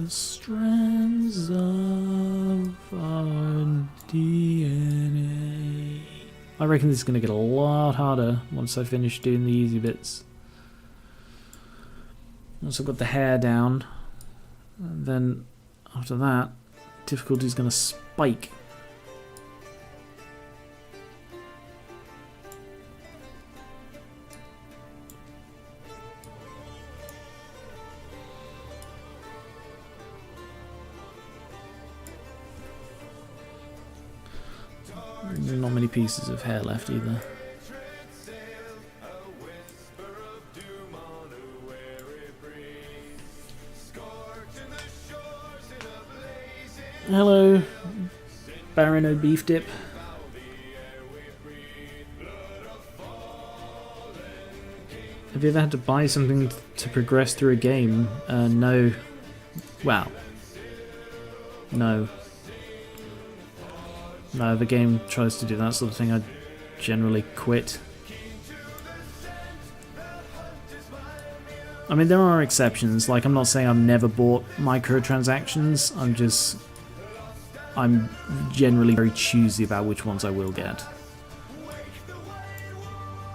Strands of our DNA. I reckon this is going to get a lot harder once I finish doing the easy bits. Once I've got the hair down, and then after that, difficulty is going to spike. Not many pieces of hair left either. Hello, Baron O Beef Dip. Have you ever had to buy something to progress through a game? No. Wow. No. No, the game tries to do that sort of thing. I generally quit. I mean, there are exceptions. Like, I'm not saying I've never bought microtransactions. I'm generally very choosy about which ones I will get.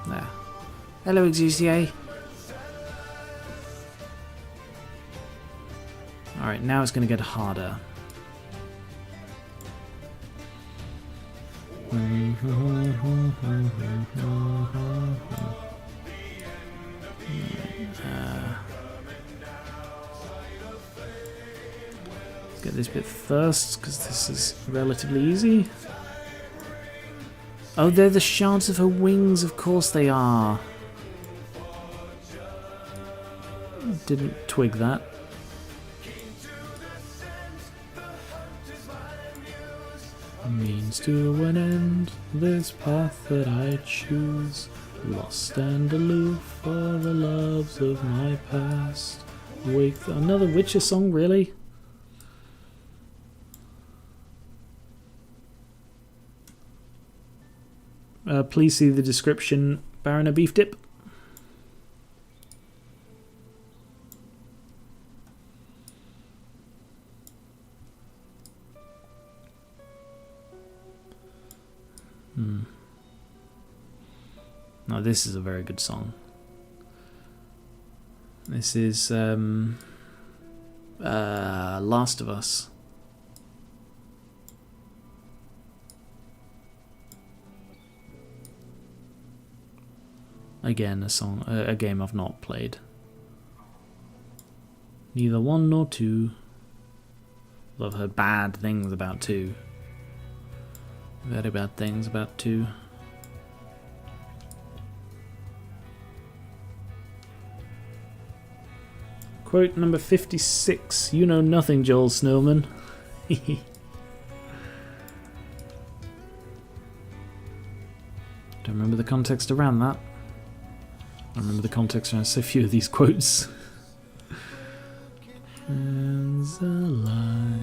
There. Hello, XUCA. Alright, now it's going to get harder. Let's get this bit first, because this is relatively easy. Oh, they're the shards of her wings, of course they are. Didn't twig that. Means to an end, this path that I choose, lost and aloof for the loves of my past. Wake another Witcher song, really? Please see the description, Baron of Beef Dip. No, this is a very good song. This is Last of Us. Again, a game I've not played. Neither 1 nor 2. I've heard bad things about 2. Very bad things about 2. Quote number 56. You know nothing, Joel Snowman. Don't remember the context around that. I remember the context around so few of these quotes. Hands alive.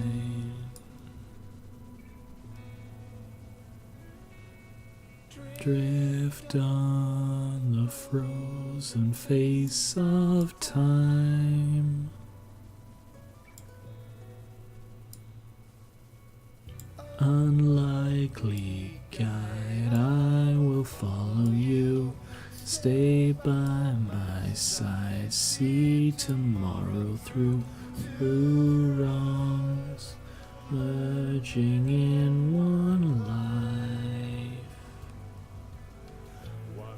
Drift on the frozen face of time. Unlikely guide, I will follow you. Stay by my side, see tomorrow through. Wrongs merging in one life.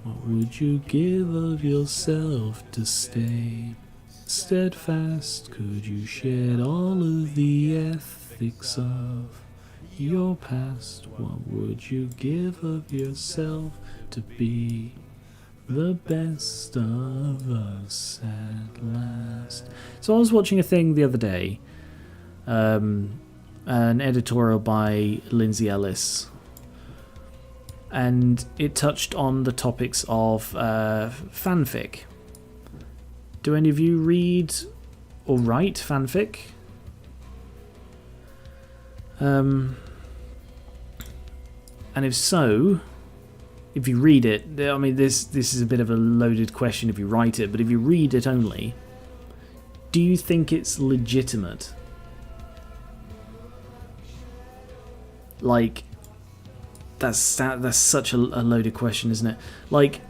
What would you give of yourself to stay steadfast? Could you shed all of the ethics of your past? What would you give of yourself to be the best of us at last? So I was watching a thing the other day, an editorial by Lindsay Ellis, and it touched on the topics of fanfic. Do any of you read or write fanfic? And if so, if you read it, I mean, this is a bit of a loaded question if you write it, but if you read it only, do you think it's legitimate? Like, that's such a loaded question, isn't it? Like,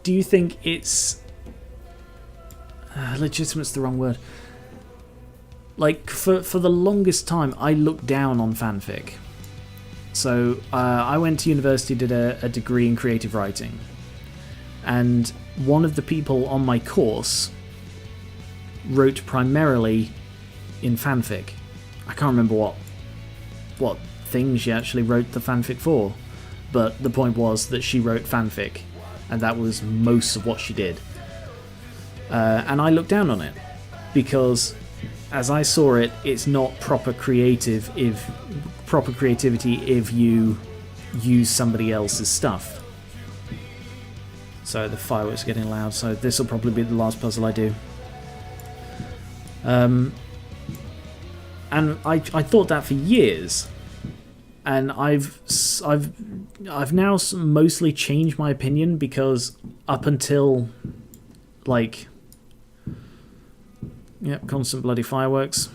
do you think it's legitimate's the wrong word. Like, for the longest time, I looked down on fanfic. So I went to university, did a degree in creative writing, and one of the people on my course wrote primarily in fanfic. I can't remember what thing she actually wrote the fanfic for, but the point was that she wrote fanfic, and that was most of what she did. And I looked down on it because, as I saw it, it's not proper creativity if you use somebody else's stuff. So the fireworks are getting loud, so this will probably be the last puzzle I do. And I thought that for years, and I've now mostly changed my opinion, because up until, like, yep, constant bloody fireworks.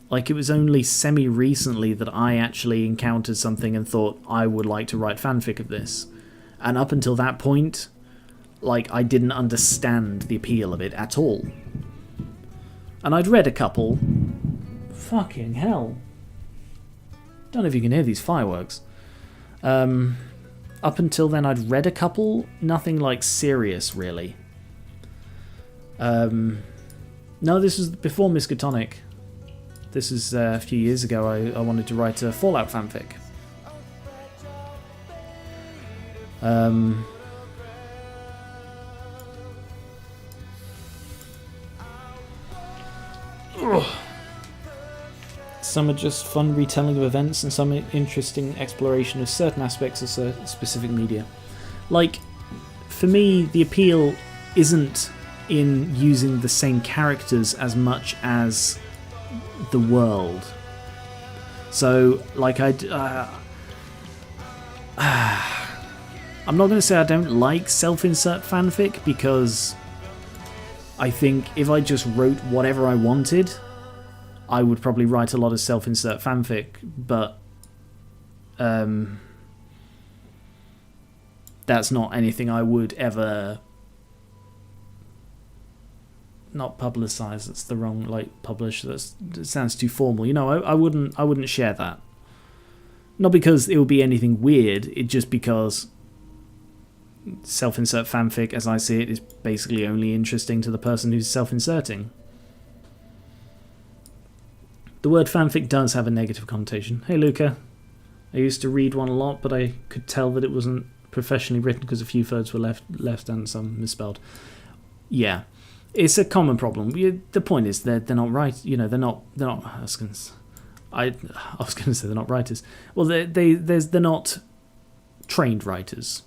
Like, it was only semi-recently that I actually encountered something and thought I would like to write fanfic of this. And up until that point, like, I didn't understand the appeal of it at all. And I'd read a couple. Fucking hell. Don't know if you can hear these fireworks. Up until then, I'd read a couple. Nothing, like, serious, really. No, this was before Miskatonic. This is a few years ago. I wanted to write a Fallout fanfic. Some are just fun retelling of events, and some interesting exploration of certain aspects of specific media. Like, for me, the appeal isn't in using the same characters as much as the world. So, like, I'm not going to say I don't like self-insert fanfic, because I think if I just wrote whatever I wanted, I would probably write a lot of self-insert fanfic, but that's not anything I would ever... Not publicize, that's the wrong, like, publish, that sounds too formal. You know, I wouldn't share that. Not because it would be anything weird, it just because self-insert fanfic, as I see it, is basically only interesting to the person who's self-inserting. The word fanfic does have a negative connotation. Hey, Luca. I used to read one a lot, but I could tell that it wasn't professionally written because a few thirds were left and some misspelled. Yeah. It's a common problem. The point is they're not right. You know, they're not. I was going to say they're not writers. Well, they're not trained writers.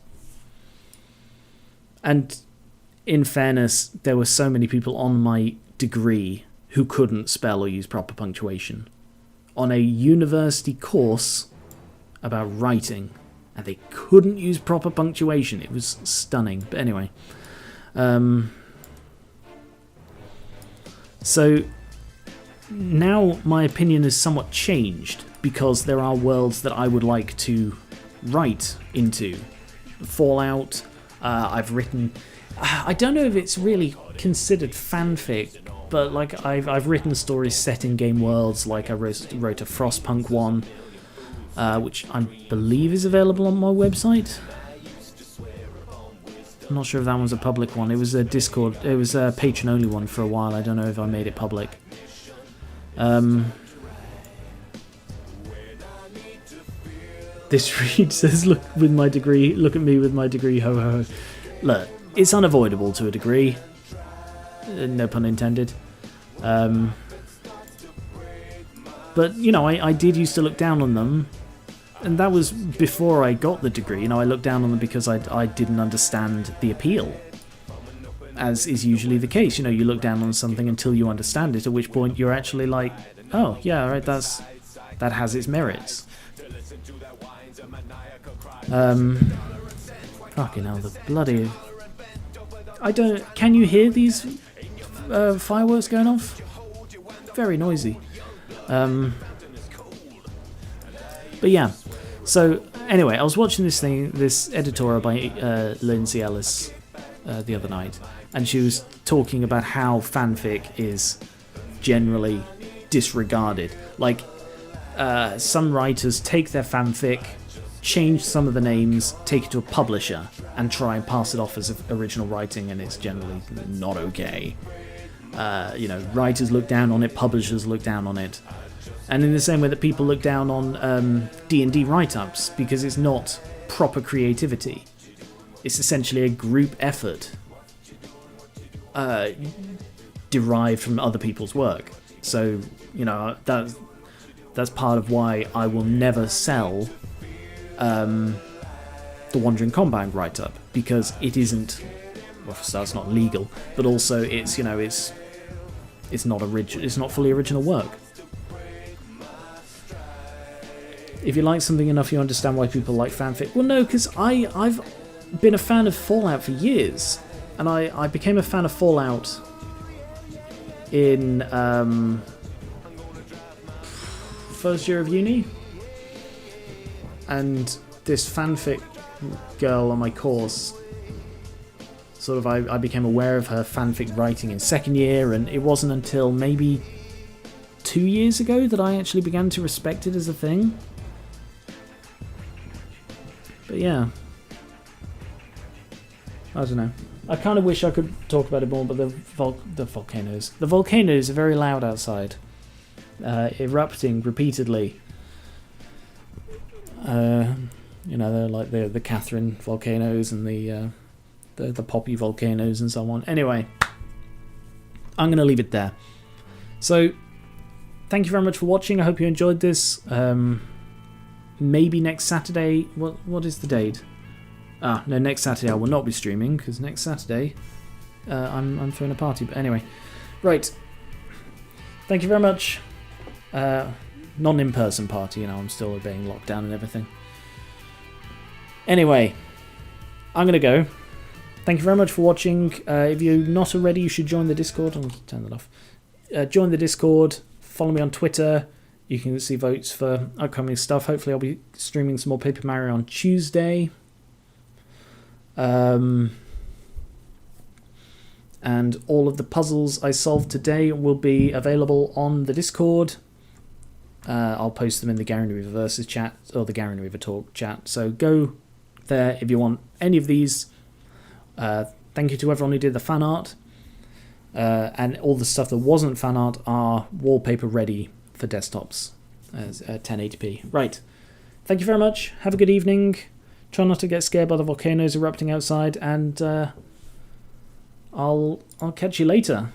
And in fairness, there were so many people on my degree who couldn't spell or use proper punctuation. On a university course, about writing, and they couldn't use proper punctuation. It was stunning. But anyway, so now my opinion has somewhat changed, because there are worlds that I would like to write into. Fallout, I've written... I don't know if it's really considered fanfic, but like I've written stories set in game worlds. Like I wrote a Frostpunk one, which I believe is available on my website. I'm not sure if that one's a public one. It was a Discord. It was a patron only one for a while. I don't know if I made it public. This read says, "Look with my degree. Look at me with my degree. Ho ho ho." Look, it's unavoidable to a degree. No pun intended. But you know, I did used to look down on them, and that was before I got the degree. You know, I looked down on them because I didn't understand the appeal, as is usually the case. You know, you look down on something until you understand it, at which point you're actually like, oh yeah, all right, that has its merits. Fucking hell, the bloody... Can you hear these fireworks going off? Very noisy. But yeah, so anyway, I was watching this editorial by Lindsay Ellis the other night, and she was talking about how fanfic is generally disregarded. Like, some writers take their fanfic, change some of the names, take it to a publisher, and try and pass it off as original writing, and it's generally not okay. You know, writers look down on it, publishers look down on it. And in the same way that people look down on D&D write-ups, because it's not proper creativity. It's essentially a group effort derived from other people's work. So, you know, that's part of why I will never sell the Wandering Compound write-up, because it isn't, well, for starters, not legal, but also it's, you know, it's not fully original work. If you like something enough, you understand why people like fanfic. Well, no, because I've been a fan of Fallout for years, and I became a fan of Fallout in first year of uni, and this fanfic girl on my course, sort of, I became aware of her fanfic writing in second year, and it wasn't until maybe 2 years ago that I actually began to respect it as a thing. But yeah, I don't know. I kind of wish I could talk about it more, but the volcanoes are very loud outside, erupting repeatedly. You know, they're like the Catherine volcanoes and the Poppy volcanoes and so on. Anyway, I'm going to leave it there. So, thank you very much for watching. I hope you enjoyed this. Maybe next Saturday. What is the date? No, next Saturday I will not be streaming, because next Saturday I'm throwing a party. But anyway, right. Thank you very much. Non-in-person party, you know, I'm still obeying lockdown and everything. Anyway, I'm going to go. Thank you very much for watching. If you're not already, you should join the Discord. I'll turn that off. Join the Discord. Follow me on Twitter. You can see votes for upcoming stuff. Hopefully I'll be streaming some more Paper Mario on Tuesday. And all of the puzzles I solved today will be available on the Discord. I'll post them in the Geran Weaver Versus chat, or the Geran Weaver Talk chat. So go there if you want any of these. Thank you to everyone who did the fan art. And all the stuff that wasn't fan art are wallpaper ready for desktops as 1080p. Right. Thank you very much. Have a good evening. Try not to get scared by the volcanoes erupting outside, and I'll catch you later.